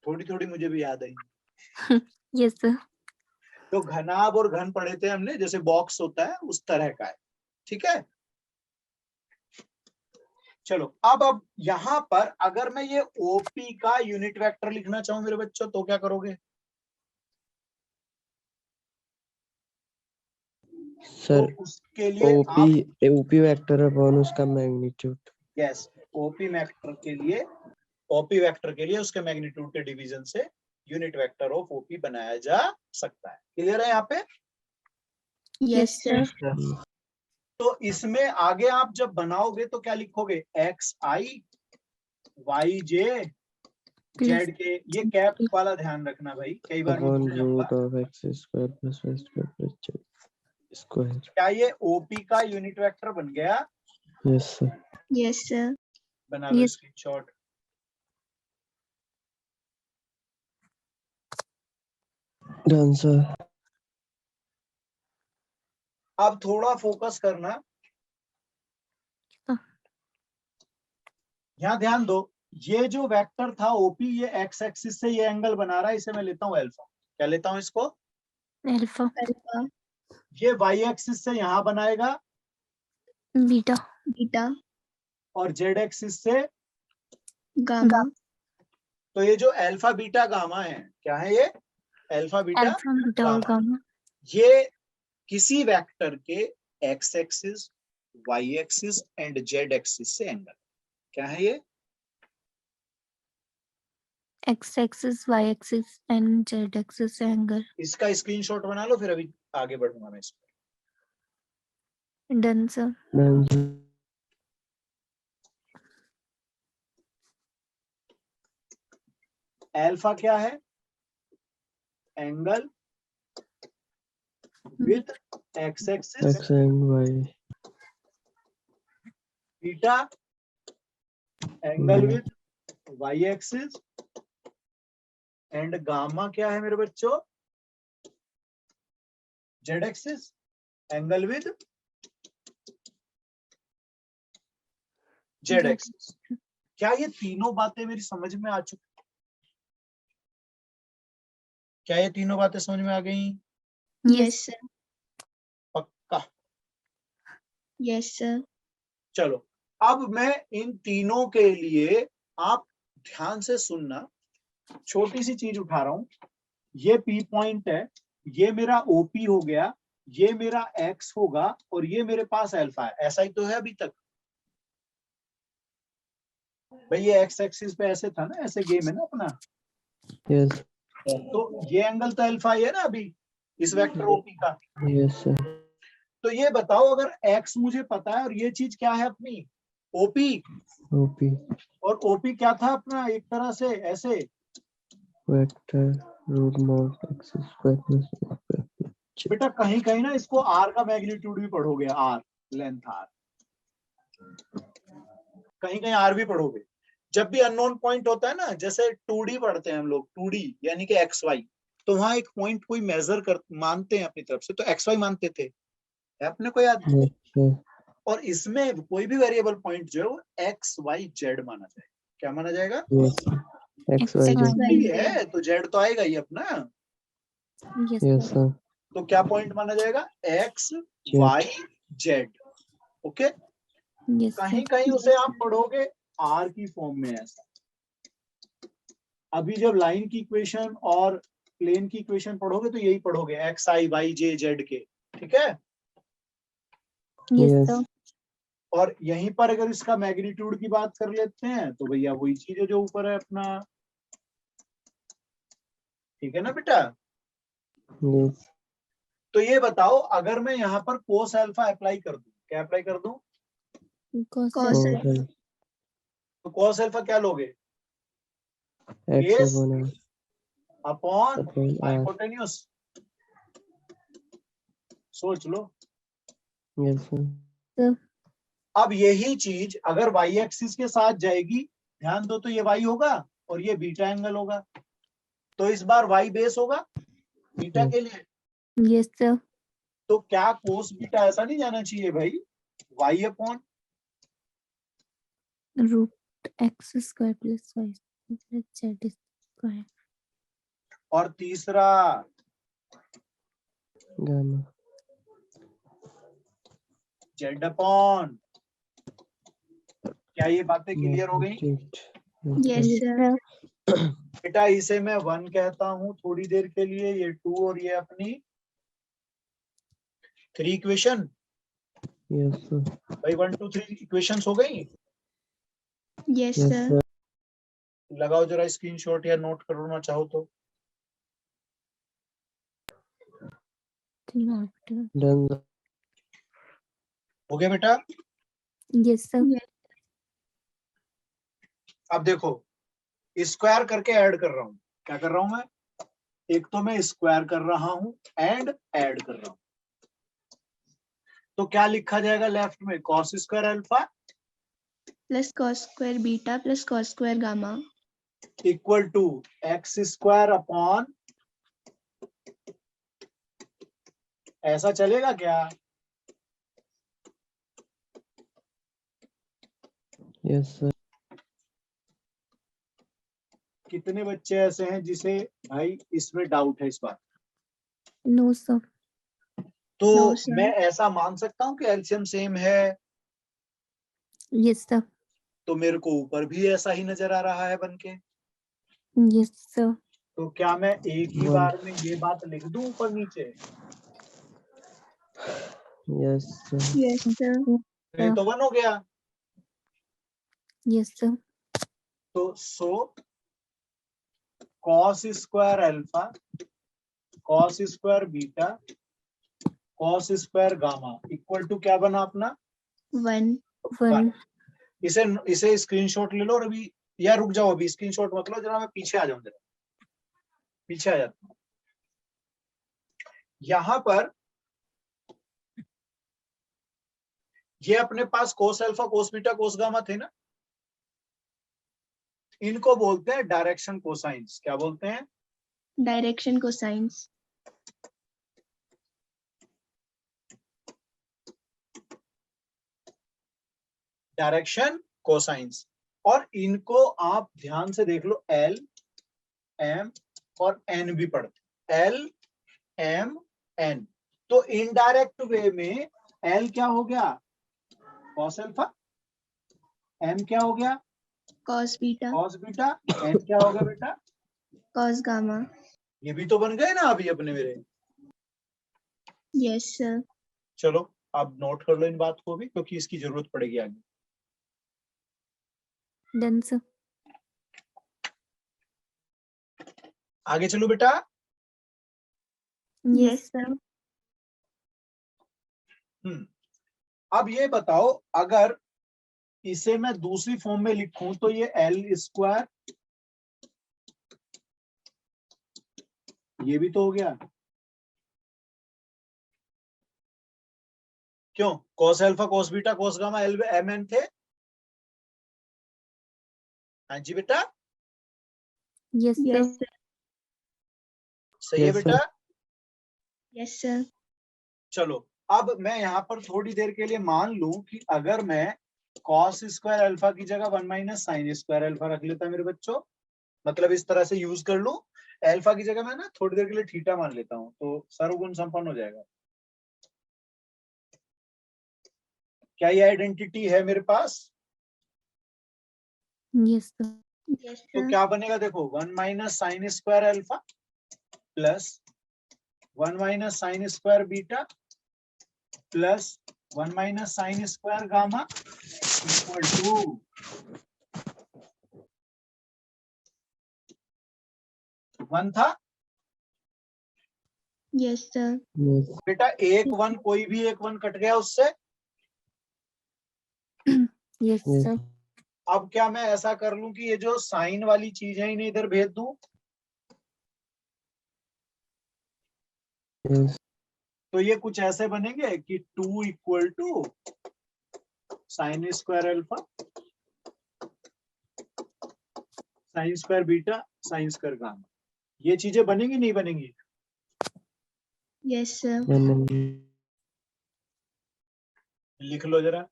थोड़ी थोड़ी मुझे भी याद है। Yes sir. तो घनाभ और घन पढ़े थे हमने, जैसे बॉक्स होता है उस तरह का है। ठीक है। चलो अब यहां पर अगर मैं ये ओपी का यूनिट वेक्टर लिखना चाहूं मेरे बच्चों, तो क्या करोगे? सर तो उसके लिए ओपी ओपी वेक्टर अपॉन उसका मैग्नीट्यूड। यस, ओपी वेक्टर के लिए, ओपी वेक्टर के लिए उसके मैग्नीट्यूड के डिवीजन से यूनिट वेक्टर ऑफ ओपी बनाया जा सकता है। क्लियर है यहाँ पे? Yes sir. तो इसमें आगे आप जब बनाओगे तो क्या लिखोगे? एक्स आई वाई जे जेड के। ये कैप वाला ध्यान रखना भाई, कई बार मैं अपॉन भूल जाऊंगा। Root of X square plus Y square plus Z square. क्या ये ओपी का यूनिट वेक्टर बन गया? Yes sir. Yes sir. बना लो स्क्रीनशॉट। Done sir. अब थोड़ा फोकस करना, यहाँ ध्यान दो। ये जो वेक्टर था ओपी, ये एक्स एक्सिस से ये एंगल बना रहा है, इसे मैं लेता हूँ अल्फा। क्या लेता हूँ इसको? अल्फा। अल्फा। ये वाई एक्सिस से यहाँ बनाएगा बीटा। बीटा। और जेड एक्सिस से गामा। तो ये जो अल्फा बीटा गामा है, क्या है ये? अल्फा बीटा अल्फा बीटा और गामा। गामा। ये किसी वेक्टर के X axis, Y axis and Z axis से एंगल। क्या है ये? X axis Y axis and Z axis angle. इसका स्क्रीनशॉट बना लो, फिर अभी आगे बढ़ूंगा मैं इस पर। Done sir. Done sir. Alpha क्या है? Angle with X axis, X and Y. Beta angle with Y axis and gamma क्या है मेरे बच्चों? Z axis angle with Z axis. क्या ये तीनों बातें मेरी समझ में आ चुकी? क्या ये तीनों बातें समझ में आ गई? Yes. sir. पक्का? Yes, sir. चलो, अब मैं इन तीनों के लिए, आप ध्यान से सुनना, छोटी सी चीज उठा रहा हूं। ये पी पॉइंट है, ये मेरा ओपी हो गया, ये मेरा एक्स होगा और ये मेरे पास अल्फा है। ऐसा ही तो है अभी तक भाई। ये एक्स एक्सिस पे ऐसे था ना, ऐसे गेम है ना अपना। Yes. तो ये एंगल तो अल्फा ही है ना अभी इस वेक्टर ओपी का। Yes, sir. तो ये बताओ, अगर एक्स मुझे पता है और ये चीज क्या है अपनी ओपी, OP. और ओपी क्या था अपना, एक तरह से ऐसे Vector root mod x square plus y square. बेटा, कहीं कहीं ना इसको आर का मैग्नीट्यूड भी पढ़ोगे, आर लेंथ आर, कहीं कहीं आर भी पढ़ोगे। जब भी अननोन पॉइंट होता है ना, जैसे 2D पढ़ते हैं हम लोग, 2D यानी कि एक्स वाई, तो वहां एक पॉइंट कोई मेजर कर मानते हैं अपनी तरफ से, तो एक्स वाई मानते थे, है अपने को याद? Yes, sir. और इसमें कोई भी वेरिएबल पॉइंट जो है वो एक्स वाई जेड माना जाएगा। क्या माना जाएगा? Yes, sir. X, Y, X, Z. Y. ही है तो जेड तो आएगा ही अपना। Yes. Yes, sir. sir. तो क्या पॉइंट माना जाएगा? X Z. Y Z. Okay, Yes. कहीं sir. कहीं उसे आप पढ़ोगे आर की फॉर्म में ऐसा। अभी जब लाइन की इक्वेशन और प्लेन की इक्वेशन पढ़ोगे तो यही पढ़ोगे, एक्स आई वाई जे जेड के, ठीक है? Yes. Yes. sir. और यहीं पर अगर इसका मैग्नीट्यूड की बात कर लेते हैं तो भैया वही चीज है जो ऊपर है अपना, ठीक है ना बेटा? Yes. तो ये बताओ, अगर मैं यहाँ पर कोस अल्फा अप्लाई कर दूं, क्या अप्लाई कर दूं? Cos Cos alpha. alpha. Cos तो कोस अल्फा क्या लोगे? X Yes. upon R. Upon Upon R. Hypotenuse. सोच लो। Yes, sir. sir. अब यही चीज अगर वाई एक्सिस के साथ जाएगी, ध्यान दो, तो ये वाई होगा और ये बीटा एंगल होगा, तो इस बार वाई बेस होगा बीटा के लिए। Yes. sir. तो क्या कोस बीटा ऐसा नहीं जाना चाहिए भाई, Y upon Root x square plus y square plus z square. और तीसरा Gamma. Z upon. क्या ये बातें क्लियर हो गई? Magnitude. Yes, Yes. sir. sir. बेटा इसे मैं 1 कहता हूं थोड़ी देर के लिए, ये 2 और ये अपनी 3 इक्वेशन। Yes, sir. भाई 1 2 3 इक्वेशंस हो गई। Yes, Yes, sir. sir. लगाओ जरा स्क्रीनशॉट या नोट करना चाहो तो। Done. sir. हो गया बेटा? Yes. sir. अब देखो, स्क्वायर करके ऐड कर रहा हूं। क्या कर रहा हूं मैं? एक तो मैं स्क्वायर कर रहा हूं एंड ऐड कर रहा हूं। तो क्या लिखा जाएगा लेफ्ट में? Cos square alpha Plus cos square beta plus cos square gamma. Equal to X square upon, ऐसा चलेगा क्या? Yes, sir. कितने बच्चे ऐसे हैं जिसे भाई इसमें डाउट है इस बात? No. sir. तो No, sir. मैं ऐसा मान सकता हूं कि एलसीएम सेम है, Yes. sir. तो मेरे को ऊपर भी ऐसा ही नजर आ रहा है बनके। Yes. sir. तो क्या मैं एक ही One. बार में ये बात लिख दूं ऊपर नीचे? Yes, sir. Yes, sir. तो ये तो 1 हो गया। Yes. sir. तो so cos square alpha, cos square beta, cos square gamma equal to क्या बना अपना? 1. 1. इसे स्क्रीनशॉट ले लो। और अभी या रुक जाओ, अभी स्क्रीनशॉट मत लो, जरा मैं पीछे आ जाऊं, जरा पीछे आ जाता हूं। यहां पर ये अपने पास cos alpha cos beta cos gamma थे ना, इनको बोलते हैं डायरेक्शन कोसाइंस। क्या बोलते हैं? Direction cosines. Direction cosines. और इनको आप ध्यान से देख लो, एल एम और एन भी पढ़ते, एल एम एन। तो इनडायरेक्ट वे में एल क्या हो गया, कॉस अल्फा, एम क्या हो गया, Cos beta. Cos beta, N क्या हो गया बेटा, Cos gamma. ये भी तो बन गए ना अभी अपने मेरे। Yes, sir. चलो आप नोट कर लो इन बात को भी, क्योंकि इसकी जरूरत पड़ेगी आगे। Done, sir. आगे चलो बेटा। Yes, sir. अब ये बताओ, अगर इसे मैं दूसरी फॉर्म में लिखूं तो ये एल स्क्वायर, ये भी तो हो गया, क्यों, cos alpha cos beta cos gamma L M N थे। हाँ जी बेटा, Yes, sir. Yes, sir. सही है Yes, बेटा। Yes, sir. चलो अब मैं यहाँ पर थोड़ी देर के लिए मान लूं कि अगर मैं कॉस स्क्वायर अल्फा की जगह 1 माइनस साइन स्क्वायर अल्फा रख लेता मेरे बच्चों, मतलब इस तरह से यूज कर लूं, अल्फा की जगह मैं ना थोड़ी देर के लिए थीटा मान लेता हूं, तो सर्वगुण संपन्न हो जाएगा। क्या ये आइडेंटिटी है मेरे पास? Yes, sir. Yes, तो sir. क्या बनेगा देखो, 1 minus sine square alpha plus 1 minus sine square beta plus 1 minus sine square gamma equal to 1 था। Yes, sir. Yes. बेटा एक 1, कोई भी एक 1 कट गया उससे। Yes, Yes. sir. अब क्या मैं ऐसा कर लूं कि ये जो साइन वाली चीज है इन्हें इधर भेज दूं, Yes. तो ये कुछ ऐसे बनेंगे कि 2 equal to sine square alpha sine square beta sine square gamma, ये चीजें बनेंगी नहीं बनेंगी? Yes, sir. And लिख लो जरा,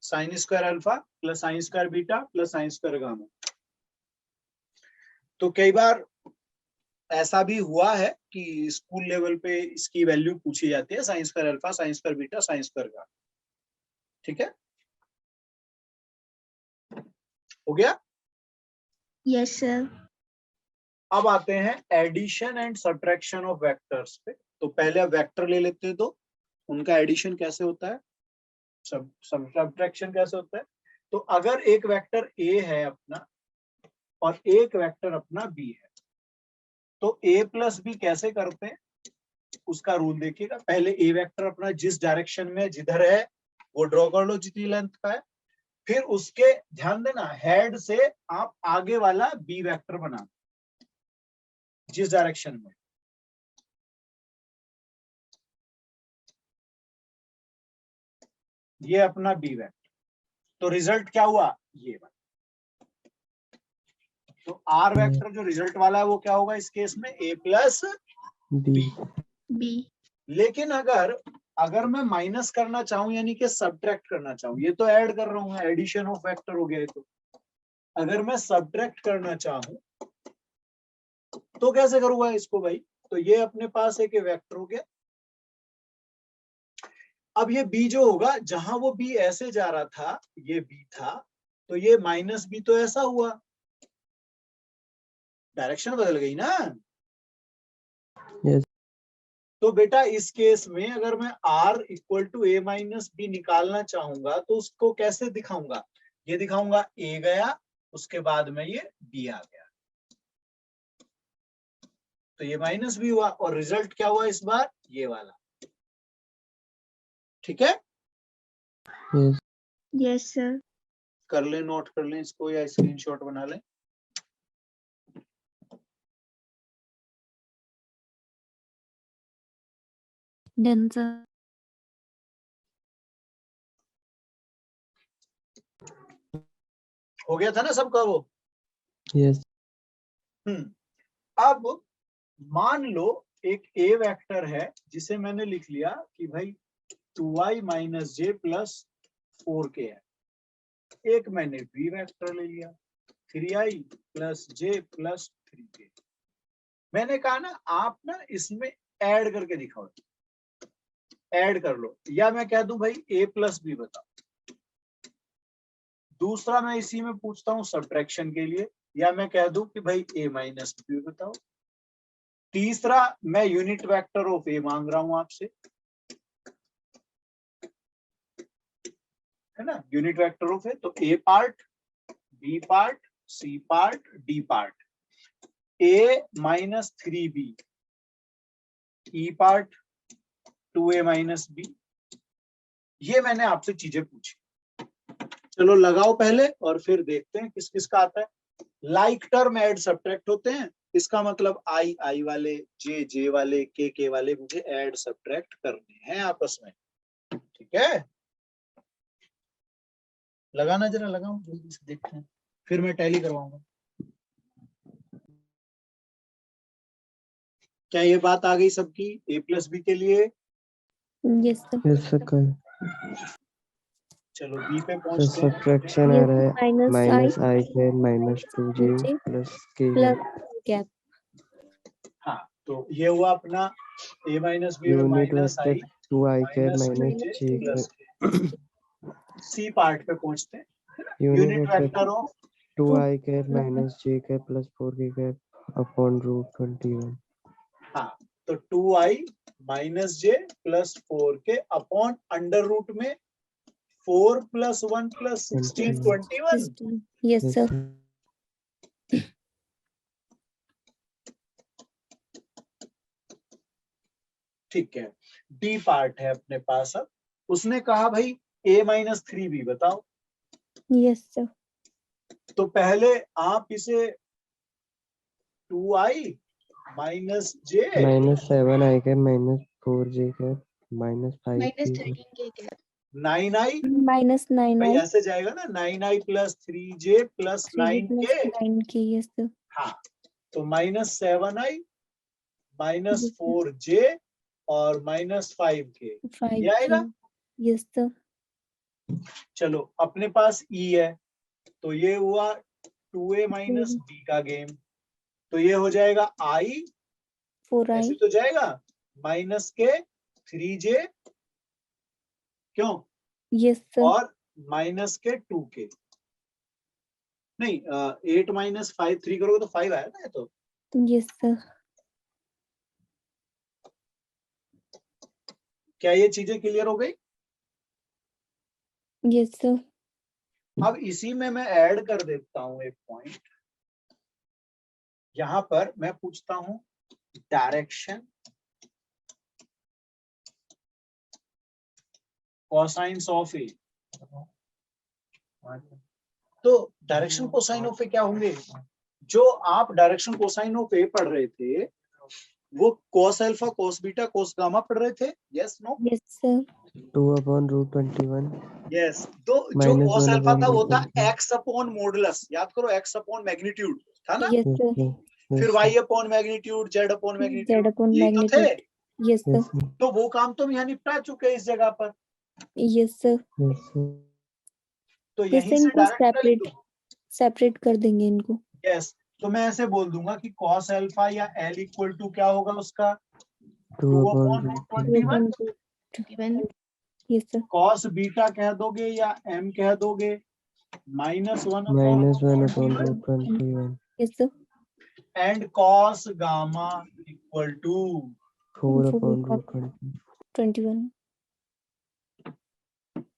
sign square alpha plus sign square beta plus sign square gamma. तो कई बार ऐसा भी हुआ है कि स्कूल लेवल पे इसकी वैल्यू पूछी जाती है, sine square alpha sine square beta sine square gamma. ठीक है, हो गया। Yes, sir. अब आते हैं addition and subtraction of vectors पे। तो पहले अब वेक्टर ले लेते हैं, तो उनका एडिशन कैसे होता है, सब्ट्रैक्शन कैसे होता है। तो अगर एक वेक्टर ए है अपना और एक वेक्टर अपना बी है, तो ए प्लस बी कैसे करते हैं उसका रूल देखिएगा। पहले ए वेक्टर अपना जिस डायरेक्शन में जिधर है वो ड्रॉ कर लो जितनी लेंथ का है, फिर उसके ध्यान देना हेड से आप आगे वाला बी वेक्टर बना जिस डायरेक्शन में। ये अपना बी वेक्टर, तो रिजल्ट क्या हुआ, ये वाला। तो आर वेक्टर जो रिजल्ट वाला है वो क्या होगा इस केस में, ए प्लस B. B. लेकिन अगर मैं माइनस करना चाहूं यानी कि सब्ट्रैक्ट करना चाहूं, ये तो ऐड कर रहा हूं, एडिशन ऑफ वेक्टर हो गया। तो अगर मैं सब्ट्रैक्ट करना चाहूं तो कैसे करूंगा इसको भाई, तो ये अपने पास एक वेक्टर हो गया। अब ये बी जो होगा, जहां वो बी ऐसे जा रहा था ये बी था, तो ये माइनस बी तो ऐसा हुआ, डायरेक्शन बदल गई ना। Yes. तो बेटा इस केस में अगर मैं r equal to A minus B निकालना चाहूंगा तो उसको कैसे दिखाऊंगा, ये दिखाऊंगा a गया उसके बाद में ये b आ गया, तो ये माइनस बी हुआ और रिजल्ट क्या हुआ इस बार, ये वाला। ठीक है, Yes. Yes, sir. कर लें, नोट कर लें इसको या स्क्रीनशॉट बना लें। Done, sir. हो गया था ना सबका वो। Yes. अब मान लो एक ए वेक्टर है जिसे मैंने लिख लिया कि भाई 2i minus J plus 4k है। एक मैंने बी वेक्टर ले लिया 3i प्लस जे प्लस 3k। मैंने कहा ना आप ना इसमें ऐड करके दिखाओ, ऐड कर लो, या मैं कह दूं भाई a प्लस बी बताओ। दूसरा मैं इसी में पूछता हूं सब्ट्रैक्शन के लिए, या मैं कह दूं कि भाई a माइनस बी बताओ। तीसरा मैं यूनिट वेक्टर ऑफ ए मांग रहा हूं आपसे, है ना, यूनिट वेक्टर ऑफ ए। तो A part, B part, C part, D part. a minus 3b, E part 2a minus B. ये मैंने आपसे चीजें पूछी, चलो लगाओ पहले और फिर देखते हैं किस किस का आता है। लाइक टर्म ऐड सब्ट्रैक्ट होते हैं, इसका मतलब आई वाले, जे वाले, के वाले मुझे ऐड सब्ट्रैक्ट करने हैं आपस में, ठीक है। लगाना जरा, लगाओ जल्दी से, देखते हैं, फिर मैं टैली करवाऊंगा। क्या ये बात आ गई सबकी a प्लस बी के लिए? Yes sir. Yes sir, चलो बी पे सर पहुंचते हैं। सब्ट्रैक्शन आ यस रहा है माइनस -i के minus 2j j plus k plus gap. हाँ, तो ये हुआ अपना a माइनस बी और यूनिट माइनस आई वेक्टर 2i के माइनस माइनस जे j प्लस के सी पार्ट पे पहुंचते हैं। Unit unit vector vector of 2i के माइनस j के प्लस 4k के अपॉन रूट 21। हाँ, तो 2i minus J plus 4k upon under root में 4 plus 1 plus 16 21। Yes Yes sir. sir. ठीक है, डी पार्ट है अपने पास। अब उसने कहा भाई a माइनस 3b बताओ। Yes sir. तो पहले आप इसे 2i माइनस जे -7i के माइनस 4j के माइनस 5k माइनस के 13 के गैप 9i, माइनस 9 भाई आई ऐसे जाएगा ना, 9i plus 3j plus 3 plus 9k। 9 के। Yes sir. हाँ, तो minus 7i minus Yes, sir. 4j और माइनस 5k, 5 ये आएगा। के। Yes sir. चलो अपने पास e है, तो ये हुआ 2a माइनस b का गेम, तो ये हो जाएगा i, 4 ऐसे आई। तो जाएगा माइनस के 3j, क्यों, यस सर। और माइनस के 2k। नहीं 8 माइनस 5 3 करोगे तो 5 आया ना ये तो। Yes sir. क्या ये चीजें क्लियर हो गई? Yes sir. अब इसी में मैं ऐड कर देता हूं एक पॉइंट। यहां पर मैं पूछता हूं डायरेक्शन कोसाइन्स ऑफ ए। तो डायरेक्शन कोसाइन ऑफ ए क्या होंगे? जो आप डायरेक्शन कोसाइन ऑफ ए पढ़ रहे थे वो cos alpha, cos beta, cos gamma पढ़ रहे थे, yes no? Yes sir. 2/√21 yes. तो जो माइनस cos अल्फा था वो था -1/√21। x अपॉन मॉडुलस, याद करो, x अपॉन मैग्नीट्यूड था ना। Yes Yes sir. sir. फिर Yes y sir. Upon magnitude, z upon Z magnitude, upon यही तो थे। Magnitude. Yes sir. Yes sir. तो वो काम तो हम यहाँ निपटा चुके हैं इस जगह पर, यस सर। Yes sir. तो फिर यहीं से से इनको डायरेक्ट कर लो। सेपरेट कर देंगे इनको। यस, तो मैं ऐसे बोल दूंगा कि cos अल्फा या l इक्वल टू क्या होगा उसका 2 upon (2/√21) 21। Yes sir. cos beta कह दोगे या m कह दोगे -1 upon -1/√21 21। Yes sir. And cos gamma equal to 4/√20। 21।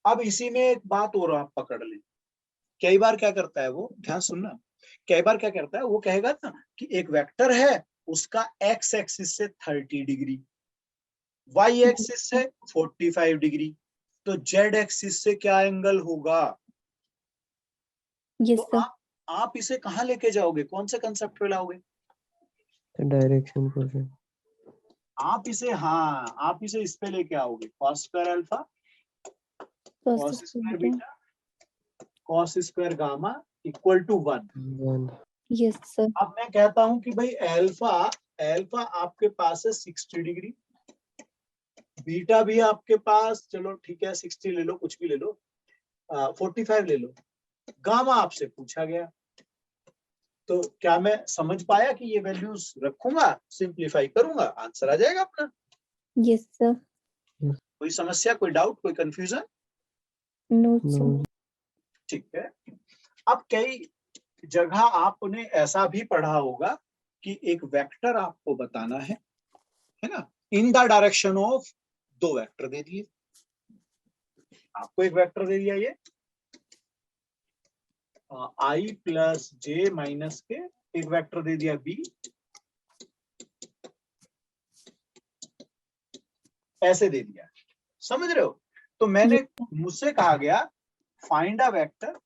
अब इसी में एक बात और आप पकड़ लें। कई बार क्या करता है वो, ध्यान सुनना, कई बार क्या करता है वो, कहेगा ना कि एक वेक्टर है उसका x एक्सिस से 30 डिग्री, y एक्सिस से 45 डिग्री, तो z एक्सिस से क्या एंगल होगा? यस तो सर। आप इसे कहाँ लेके जाओगे, कौन से कंसेप्ट पे लाओगे? Direction question. आप इसे, हाँ आप इसे इस पे लेके आओगे, cos square alpha, cos square beta, cos square gamma equal to 1। Yes, sir. अब मैं कहता हूं कि भाई अल्फा आपके पास है 60 डिग्री, बीटा भी आपके पास, चलो ठीक है 60 ले लो, कुछ भी ले लो, 45 ले लो, गामा आपसे पूछा गया, तो क्या मैं समझ पाया कि ये वैल्यूज रखूंगा, सिंप्लीफाई करूंगा, आंसर आ जाएगा अपना। Yes, sir. कोई समस्या, कोई डाउट, कोई कंफ्यूजन? No, sir. No. ठीक है। अब कई जगह आपने ऐसा भी पढ़ा होगा कि एक वेक्टर आपको बताना है ना, इन द डायरेक्शन ऑफ, दो वेक्टर दे दिए आपको, एक वेक्टर दे दिया ये i प्लस जे माइनस के, एक वेक्टर दे दिया b, ऐसे दे दिया, समझ रहे हो? तो मैंने, मुझसे कहा गया find a vector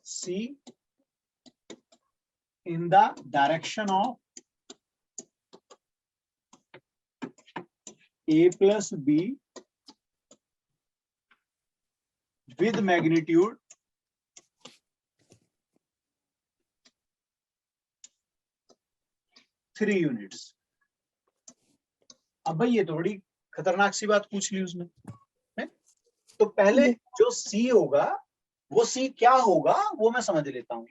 c in the direction of a plus b with magnitude 3 units. अब भाई ये तो बड़ी खतरनाक सी बात पूछ ली उसने, है? तो पहले जो C होगा वो C क्या होगा वो मैं समझ लेता हूँ।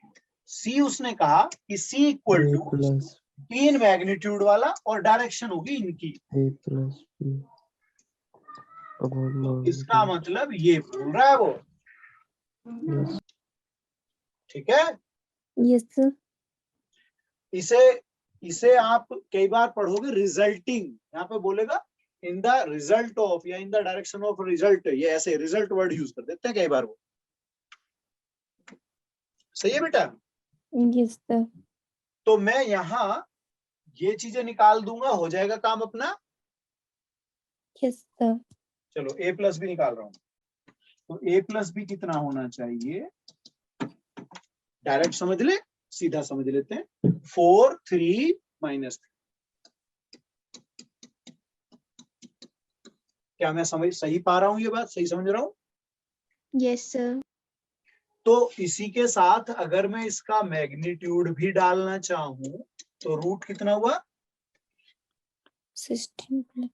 C उसने कहा कि C equal A to plus 3 magnitude वाला और डायरेक्शन होगी इनकी, A plus B upon तो इसका magnitude. मतलब ये बोल रहा है वो, Yes. ठीक है? Yes, sir. इसे आप कई बार पढ़ोगे रिजल्टिंग, यहाँ पे बोलेगा इन द रिजल्ट ऑफ या in the direction of result, ये ऐसे रिजल्ट वर्ड यूज कर देते हैं कई बार वो। सही है बेटा? Yes, sir. तो मैं यहाँ ये चीजें निकाल दूंगा, हो जाएगा काम अपना। Yes, sir. चलो a प्लस बी निकाल रहा हूं, तो a प्लस बी कितना होना चाहिए, डायरेक्ट समझ ले, सीधा समझ लेते हैं, 4 3 माइनस 3। क्या मैं समझ सही पा रहा हूं, ये बात सही समझ रहा हूं? Yes, sir. तो इसी के साथ अगर मैं इसका मैग्नीट्यूड भी डालना चाहूं तो रूट कितना हुआ, 16 plus.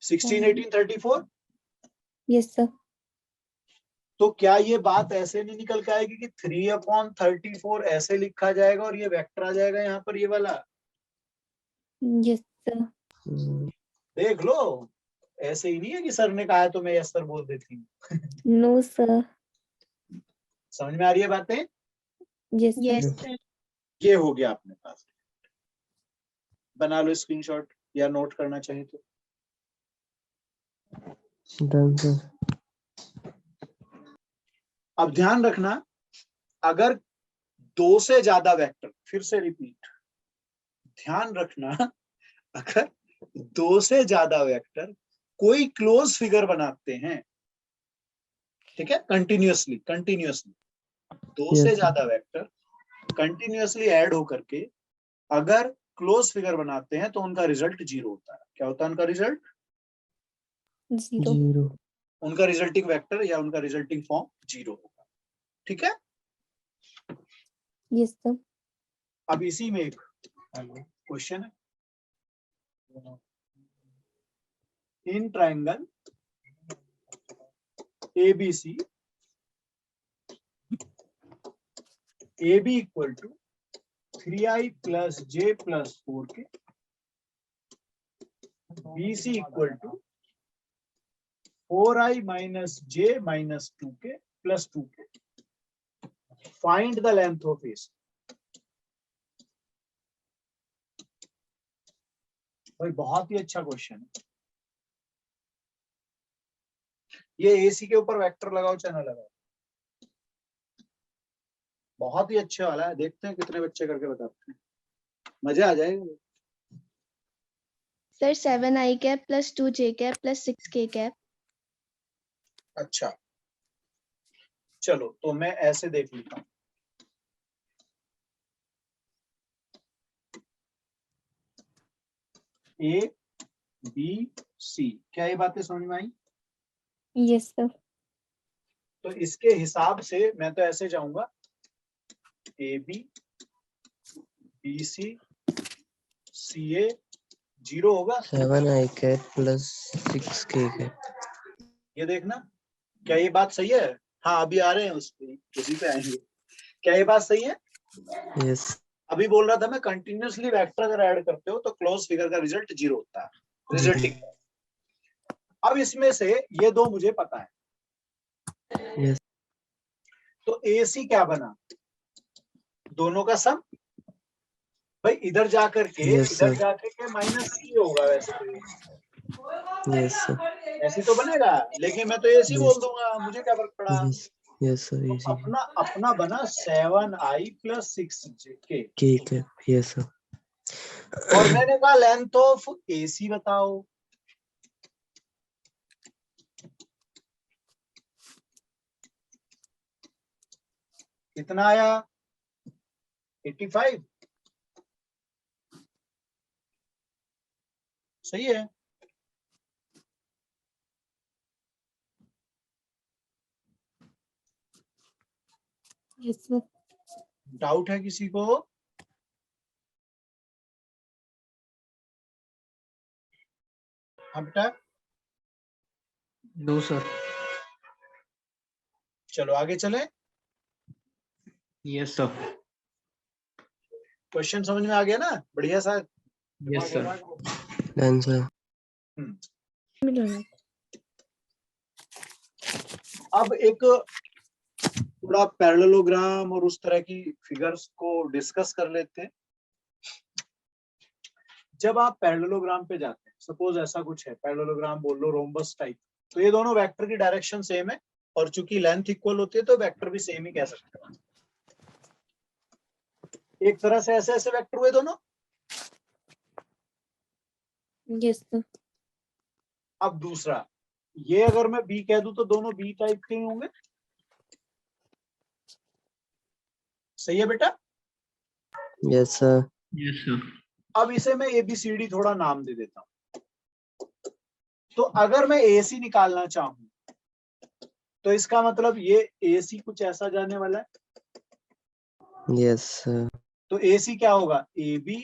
16 18 34। Yes, sir. तो क्या ये बात ऐसे नहीं निकल के आएगी कि 3/34 ऐसे लिखा जाएगा और ये वेक्टर आ जाएगा यहाँ पर, ये वाला? Yes, sir. देख लो, ऐसे ही नहीं है कि सर ने कहा है तो मैं यस सर बोल देती हूँ। No, sir. समझ में आ रही है बातें? Yes, sir. Yes, Yes. sir. ये हो गया अपने पास, बना लो स्क्रीनशॉट या नोट करना चाहे तो। Done, sir. अब ध्यान रखना, अगर 2 से ज्यादा वेक्टर, फिर से रिपीट, ध्यान रखना, अगर 2 से ज्यादा वेक्टर कोई क्लोज फिगर बनाते हैं, ठीक है, कंटिन्यूअसली 2 Yes, से sir. ज्यादा वेक्टर कंटिन्यूअसली ऐड होकर के अगर क्लोज फिगर बनाते हैं तो उनका रिजल्ट 0 होता है। क्या होता है उनका रिजल्ट? 0. 0. उनका रिजल्टिंग वेक्टर या उनका रिजल्टिंग फॉर्म 0 होगा, ठीक है? Yes, sir. अब इसी में एक क्वेश्चन है, in triangle ABC AB equal to 3i plus j plus 4 K, BC equal to 4i minus j minus 2 K plus 2 K, find the length of AC। भाई बहुत ही अच्छा क्वेश्चन है ये। AC के ऊपर वेक्टर लगाओ चाहे ना लगाओ, बहुत ही अच्छे वाला है। देखते हैं कितने बच्चे करके बताते हैं, मजा आ जाएगा। Sir, 7i cap plus 2j cap plus 6k cap. अच्छा चलो, तो मैं ऐसे देख लेता हूं, A B सी। क्या ये बातें समझ में आई? Yes, sir. तो इसके हिसाब से मैं तो ऐसे जाऊंगा, ए बी बी सी सी ए 0 होगा। 7 I cat plus 6 K cat. ये देखना, क्या ये बात सही है? हाँ अभी आ रहे हैं उसी पे आएंगे। क्या ये बात सही है? Yes. अभी बोल रहा था मैं, कंटिन्यूअसली वेक्टर अगर ऐड करते हो तो क्लोज फिगर का रिजल्ट 0 होता है, रिजल्टिंग। अब इसमें से ये दो मुझे पता है, Yes. तो ए सी क्या बना? दोनों का सम। भाई इधर जाकर के Yes, इधर sir. जाकर के माइनस सी होगा वैसे तो, Yes, sir. ऐसी तो बनेगा, लेकिन मैं तो ए सी Yes. बोल दूंगा, मुझे क्या फर्क पड़ा। Yes. Yes, sir. तो Easy. अपना अपना बना 7i + 6k, K cat. Yes, sir. और मैंने कहा लेंथ ऑफ ए सी बताओ। कितना आया? 85। सही है। Yes, sir. डाउट है किसी को? हाँ बेटा, No, sir. चलो आगे चले। Yes, sir. क्वेश्चन समझ में आ गया ना? बढ़िया सा। Yes, sir. Done, sir. अब एक थोड़ा पैरेललोग्राम और उस तरह की फिगर्स को डिस्कस कर लेते हैं। जब आप पैरेललोग्राम पे जाते हैं, सपोज ऐसा कुछ है, पैरेललोग्राम बोल लो, रोम्बस टाइप, तो ये दोनों वेक्टर की डायरेक्शन सेम है, और चूंकि लेंथ इक्वल होती है तो वेक्टर भी सेम ही कह सकते हैं। एक तरह से ऐसे ऐसे वेक्टर हुए दोनों। Yes, sir. अब दूसरा, ये अगर मैं बी कह दूं तो दोनों बी टाइप के ही होंगे। सही है बेटा? Yes, sir. Yes, sir. अब इसे मैं ABCD थोड़ा नाम दे देता हूं। तो अगर मैं AC निकालना चाहूं तो इसका मतलब ये AC कुछ ऐसा जाने वाला है। Yes, sir. तो AC क्या होगा? AB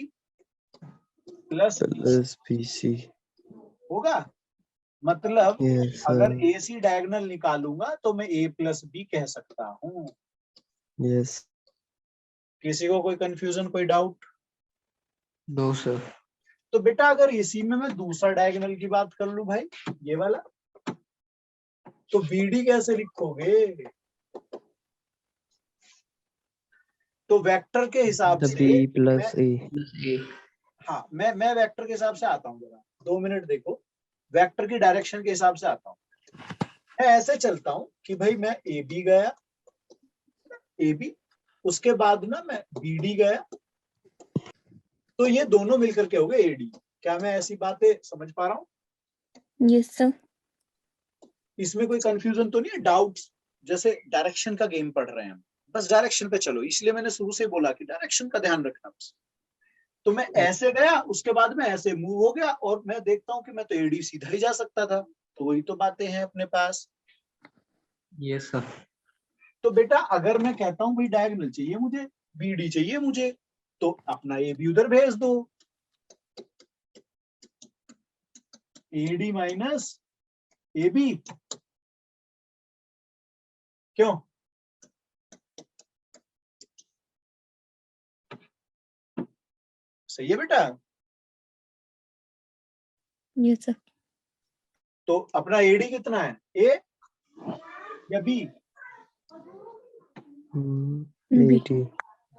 + BC Plus BC. होगा। मतलब Yes, sir. अगर AC डायगोनल निकालूंगा तो मैं A + B कह सकता हूं। Yes. किसी को कोई कंफ्यूजन, कोई डाउट? No, sir. तो बेटा अगर इसी में मैं दूसरा डायगोनल की बात कर लूं भाई, ये वाला, तो BD कैसे लिखोगे? तो वेक्टर के हिसाब The से B plus A. Plus A. हाँ, मैं वेक्टर के हिसाब से आता हूँ, जरा 2 मिनट देखो। वेक्टर की डायरेक्शन के हिसाब से आता हूँ। मैं ऐसे चलता हूँ कि भाई मैं AB गया, AB, उसके बाद ना मैं BD गया, तो ये दोनों मिलकर के हो गए AD। क्या मैं ऐसी बातें समझ पा रहा हूँ? Yes, sir. इसमें कोई कंफ्यूजन तो नहीं है? डाउट्स? जैसे डायरेक्शन का गेम पढ़ रहे हैं हम, बस डायरेक्शन पे चलो, इसलिए मैंने शुरू से बोला कि डायरेक्शन का ध्यान रखना बस। तो मैं ऐसे गया, उसके बाद में ऐसे मूव हो गया, और मैं देखता हूँ कि मैं तो AD सीधा ही जा सकता था। तो वही तो बातें हैं अपने पास। Yes, sir. तो बेटा अगर मैं कहता हूँ भाई डायगोनल चाहिए मुझे, BD चाहिए मुझे, तो अपना AB उधर भेज दो, AD - AB। क्यों? सही है बेटा? Yes, sir. तो अपना AD कितना है? A या B? B. 80.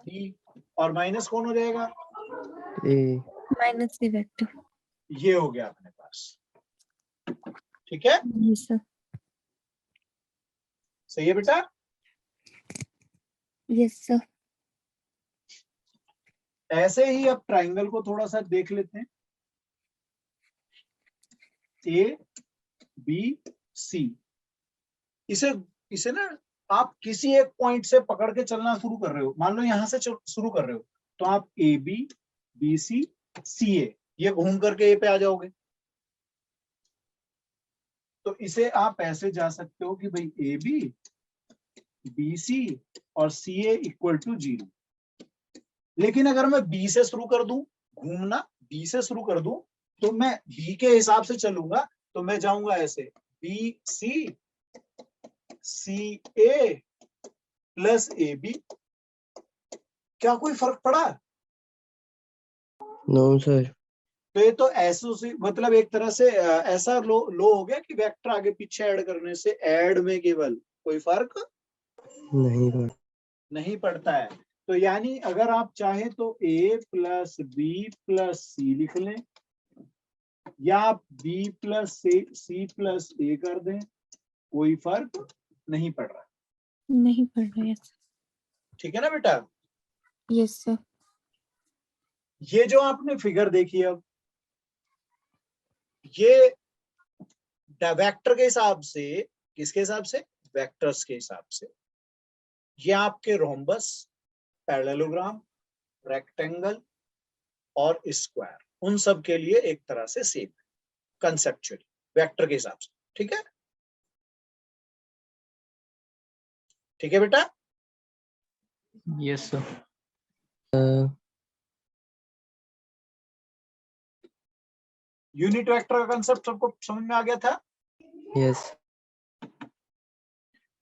B। और माइनस कौन हो जाएगा? A. Minus the vector. ये हो गया अपने पास। ठीक है? Yes, sir. सही है बेटा? Yes, sir. ऐसे ही अब ट्राइंगल को थोड़ा सा देख लेते हैं। A B C, इसे ना आप किसी एक पॉइंट से पकड़ के चलना शुरू कर रहे हो। मान लो यहां से शुरू कर रहे हो, तो आप AB BC CA, ये घूम करके A पे आ जाओगे। तो इसे आप ऐसे जा सकते हो कि भाई ए बी सी और सी ए इक्वल टू 0। लेकिन अगर मैं बी से शुरू कर दूं, घूमना बी से शुरू कर दूं, तो मैं बी के हिसाब से चलूंगा, तो मैं जाऊंगा ऐसे B C A plus A B. क्या कोई फर्क पड़ा? No sir. तो ये तो ऐसे मतलब एक तरह से ऐसा लो हो गया कि वेक्टर आगे पीछे ऐड करने से ऐड में केवल कोई फर्क नहीं पढ़। नहीं पड़ता है। तो यानी अगर आप चाहें तो a प्लस बी प्लस सी लिख लें, या आप b प्लस सी प्लस ए कर दें, कोई फर्क नहीं पड़ रहा। नहीं पढ़ रहे हैं। ठीक है ना बेटा? Yes sir. ये जो आपने फिगर देखी अब, ये वेक्टर के हिसाब से, किसके हिसाब से? वेक्टर्स के हिसाब से। ये आपके रोम्बस, पैरेललोग्राम, रेक्टेंगल और स्क्वायर, उन सब के लिए एक तरह से सेम है कंसेप्चुअली, वेक्टर के हिसाब से। ठीक है? ठीक है बेटा? Yes sir. यूनिट वेक्टर का कंसेप्ट सबको समझ में आ गया था? यस।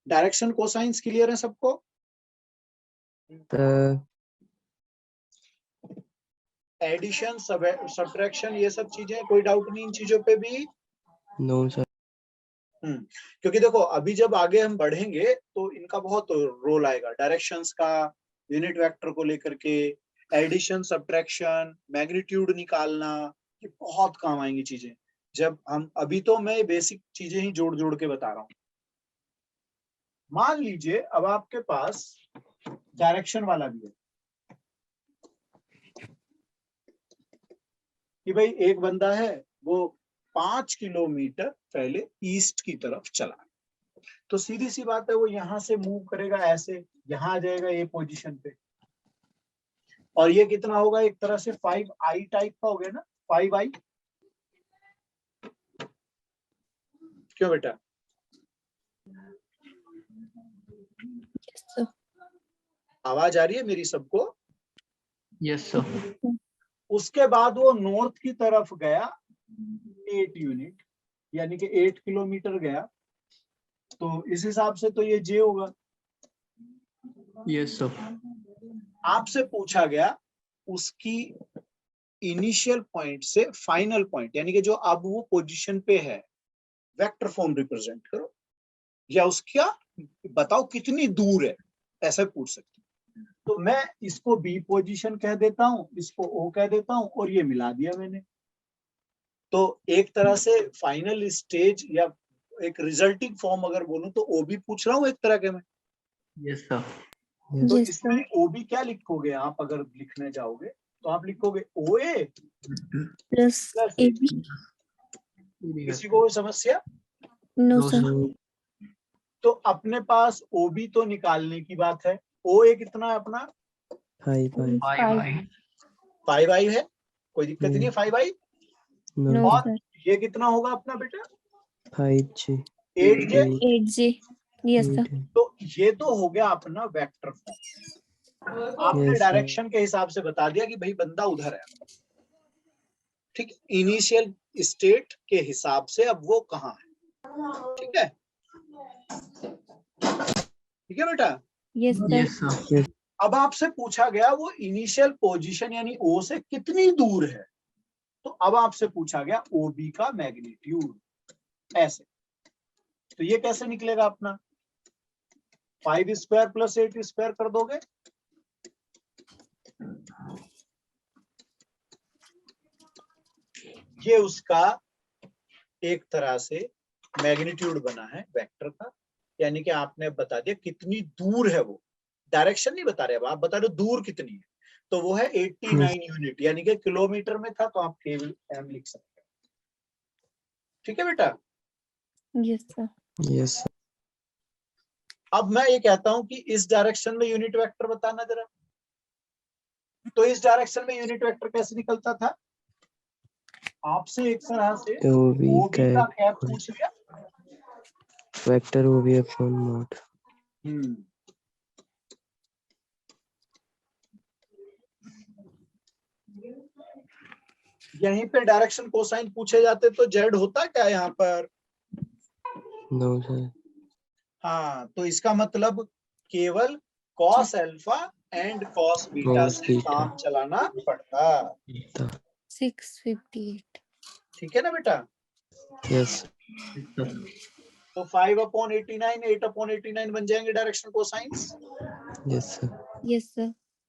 डायरेक्शन कोसाइंस क्लियर है सबको? एडिशन, सब्ट्रैक्शन, ये सब चीजें, कोई डाउट नहीं इन चीजों पे भी? No sir. क्योंकि देखो अभी जब आगे हम बढ़ेंगे तो इनका बहुत रोल आएगा, डायरेक्शंस का, यूनिट वेक्टर को लेकर के, एडिशन, सब्ट्रैक्शन, मैग्नीट्यूड निकालना, ये बहुत काम आएंगी चीजें जब हम, अभी तो मैं बेसिक चीजें ही जोड़ जोड़ के बता रहा हूं। मान लीजिए अब आपके पास डायरेक्शन वाला भी है कि भाई एक बंदा है, वो 5 किलोमीटर पहले ईस्ट की तरफ चला, तो सीधी सी बात है वो यहां से मूव करेगा ऐसे, यहां आ जाएगा ये पोजीशन पे, और ये कितना होगा? एक तरह से 5i टाइप का हो गया ना, 5i। क्यों बेटा? Yes sir. आवाज आ रही है मेरी सबको? Yes sir. उसके बाद वो नॉर्थ की तरफ गया 8 यूनिट, यानी कि 8 किलोमीटर गया, तो इस हिसाब से तो ये जे होगा। Yes sir. आपसे पूछा गया उसकी इनिशियल पॉइंट से फाइनल पॉइंट, यानी कि जो अब वो पोजीशन पे है, वेक्टर फॉर्म रिप्रेजेंट करो, या उसका बताओ कितनी दूर है, ऐसा पूछ सकते हैं। तो मैं इसको बी पोजीशन कह देता हूं, इसको ओ कह देता हूं, और ये मिला दिया मैंने। तो एक तरह से फाइनल स्टेज या एक रिजल्टिंग फॉर्म अगर बोलूं तो ओ भी पूछ रहा हूं एक तरह के मैं। Yes sir. तो यस इसमें सर। ओ भी क्या लिखोगे आप? अगर लिखने जाओगे तो आप लिखोगे O A plus plus A B. किसी को कोई समस्या? No no sir. नो। तो अपने पास ओ बी तो निकालने की बात है। ओ ए कितना है अपना? 5i। 5i। 5i है, कोई दिक्कत नहीं है 5i। नो नो और सर। ये कितना होगा अपना बेटा? 5j। 8j। 8j। Yes sir. तो ये तो हो गया अपना वेक्टर फॉर्म। आपने Yes, sir. डायरेक्शन के हिसाब से बता दिया कि भाई बंदा उधर है, ठीक, इनिशियल स्टेट के हिसाब से अब वो कहाँ है। ठीक है? ठीक है बेटा? Yes sir. Yes sir. अब आपसे पूछा गया वो इनिशियल पोजीशन यानी ओ से कितनी दूर है, तो अब आपसे पूछा गया ओ बी का मैग्नीट्यूड, ऐसे। तो ये कैसे निकलेगा अपना? 5 स्क्वायर प्लस 8 स्क्वायर कर दोगे, ये उसका एक तरह से मैग्नीट्यूड बना है वेक्टर का, यानी कि आपने बता दिया कितनी दूर है वो, डायरेक्शन नहीं बता रहे, अब आप बता रहे हो दूर कितनी है, तो वो है 89 यूनिट, यानी कि किलोमीटर में था तो आप केवल एम लिख सकते हैं। ठीक है बेटा? Yes sir. Yes, sir. अब मैं ये कहता हूं कि इस डायरेक्शन में यूनिट वेक्टर बताना जरा। तो इस डायरेक्शन में यूनिट वेक्टर कैसे निकलता था? आपसे एक तरह से OB ओबी का cap कैप पूछ लिया, वेक्टर OB upon mod. यहीं पे डायरेक्शन कोसाइन पूछे जाते तो जेड होता क्या यहाँ पर? No sir. हाँ, तो इसका मतलब केवल cos alpha and cos beta Cos से beta. काम चलाना पड़ता। Beta. 658. ठीक है ना बेटा? Yes. Yes, sir. तो 5/89 8/89 बन जाएंगे direction cosines. Yes sir. Yes, sir.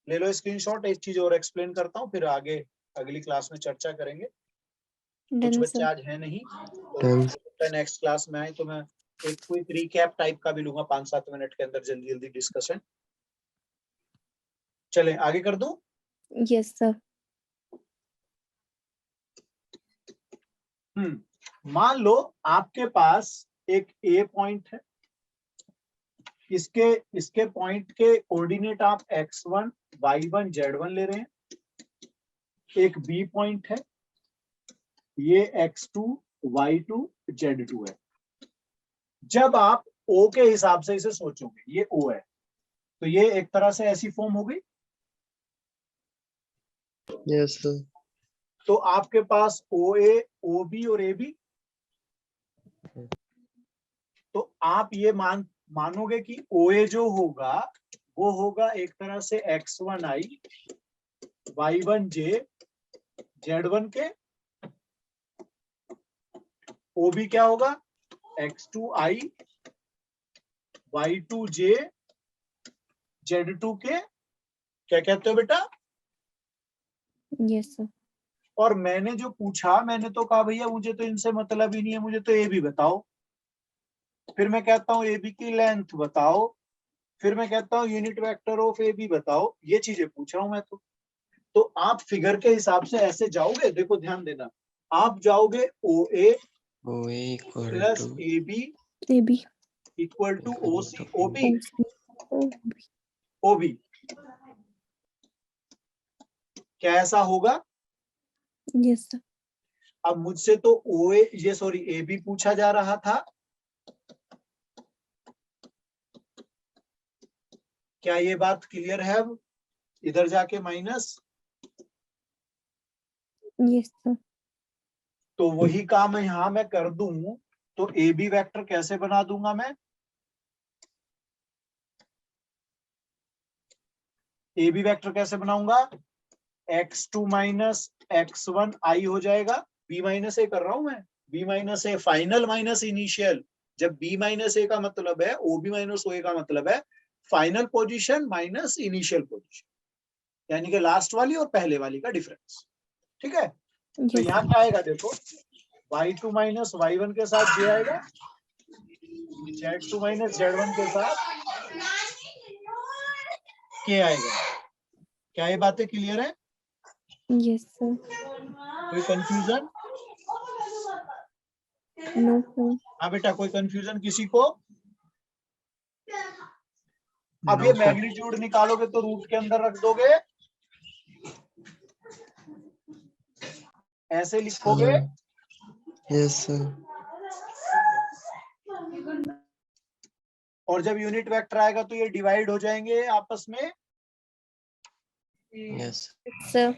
ले लो स्क्रीनशॉट। एक चीज और एक्सप्लेन करता हूँ, फिर आगे अगली क्लास में चर्चा करेंगे। कुछ Done, बच्चे sir. आज है नहीं, Done. तो नेक्स्ट क्लास में आए तो मैं एक क्विक रिकैप टाइप का भी लूंगा 5-7 मिनट के अंदर, जल्दी जल्दी डिस्कशन। चले आगे कर दूं। Yes, sir. मान लो आपके पास एक ए पॉइंट है, इसके पॉइंट के कोऑर्डिनेट आप x1 y1 z1 ले रहे हैं। एक बी पॉइंट है, ये x2 y2 z2 है। जब आप O के हिसाब से इसे सोचोगे, ये O है, तो ये एक तरह से ऐसी फॉर्म हो गई। Yes sir. तो आपके पास OA, OB और AB, तो आप ये मानोगे कि OA जो होगा वो होगा एक तरह से x1i y1j z1 के, OB क्या होगा x2i y2j z2 के। क्या कहते हो बेटा? Yes, sir. और मैंने जो पूछा, मैंने तो कहा भैया मुझे तो इनसे मतलब ही नहीं है, मुझे तो AB बताओ। फिर मैं कहता हूँ AB की लेंथ बताओ, फिर मैं कहता हूँ यूनिट वेक्टर ऑफ AB बताओ। ये चीजें पूछ रहा हूं मैं तो आप फिगर के हिसाब से ऐसे जाओगे। देखो ध्यान देना, आप जाओगे OA OA equal plus to AB AB. Equal to OC OB OB. OB। क्या ऐसा होगा? Yes, sir. अब मुझसे तो AB पूछा जा रहा था। क्या ये बात क्लियर है? अब इधर जाके माइनस, Yes, sir. तो वही काम यहां मैं कर दूं तो AB वेक्टर कैसे बना दूंगा मैं? AB वेक्टर कैसे बनाऊंगा? x2 माइनस x1 i हो जाएगा। b माइनस ए कर रहा हूं मैं, b minus A final minus initial. जब b माइनस ए का मतलब है OB माइनस OA का मतलब है final position minus initial position, यानी कि लास्ट वाली और पहले वाली का डिफरेंस। ठीक है? तो Yes, यहाँ sir. क्या आएगा? देखो y2 माइनस y1 के साथ j आएगा, z2 माइनस z1 के साथ k आएगा। क्या ये बातें क्लियर है? Yes, sir. कोई कंफ्यूजन? No, sir. हाँ बेटा, कोई कंफ्यूजन किसी को? अब No, ये sir. मैग्नीट्यूड निकालोगे तो रूट के अंदर रख दोगे, ऐसे लिखोगे। Yes sir. और जब यूनिट वेक्टर आएगा तो ये डिवाइड हो जाएंगे आपस में। Yes. Sir.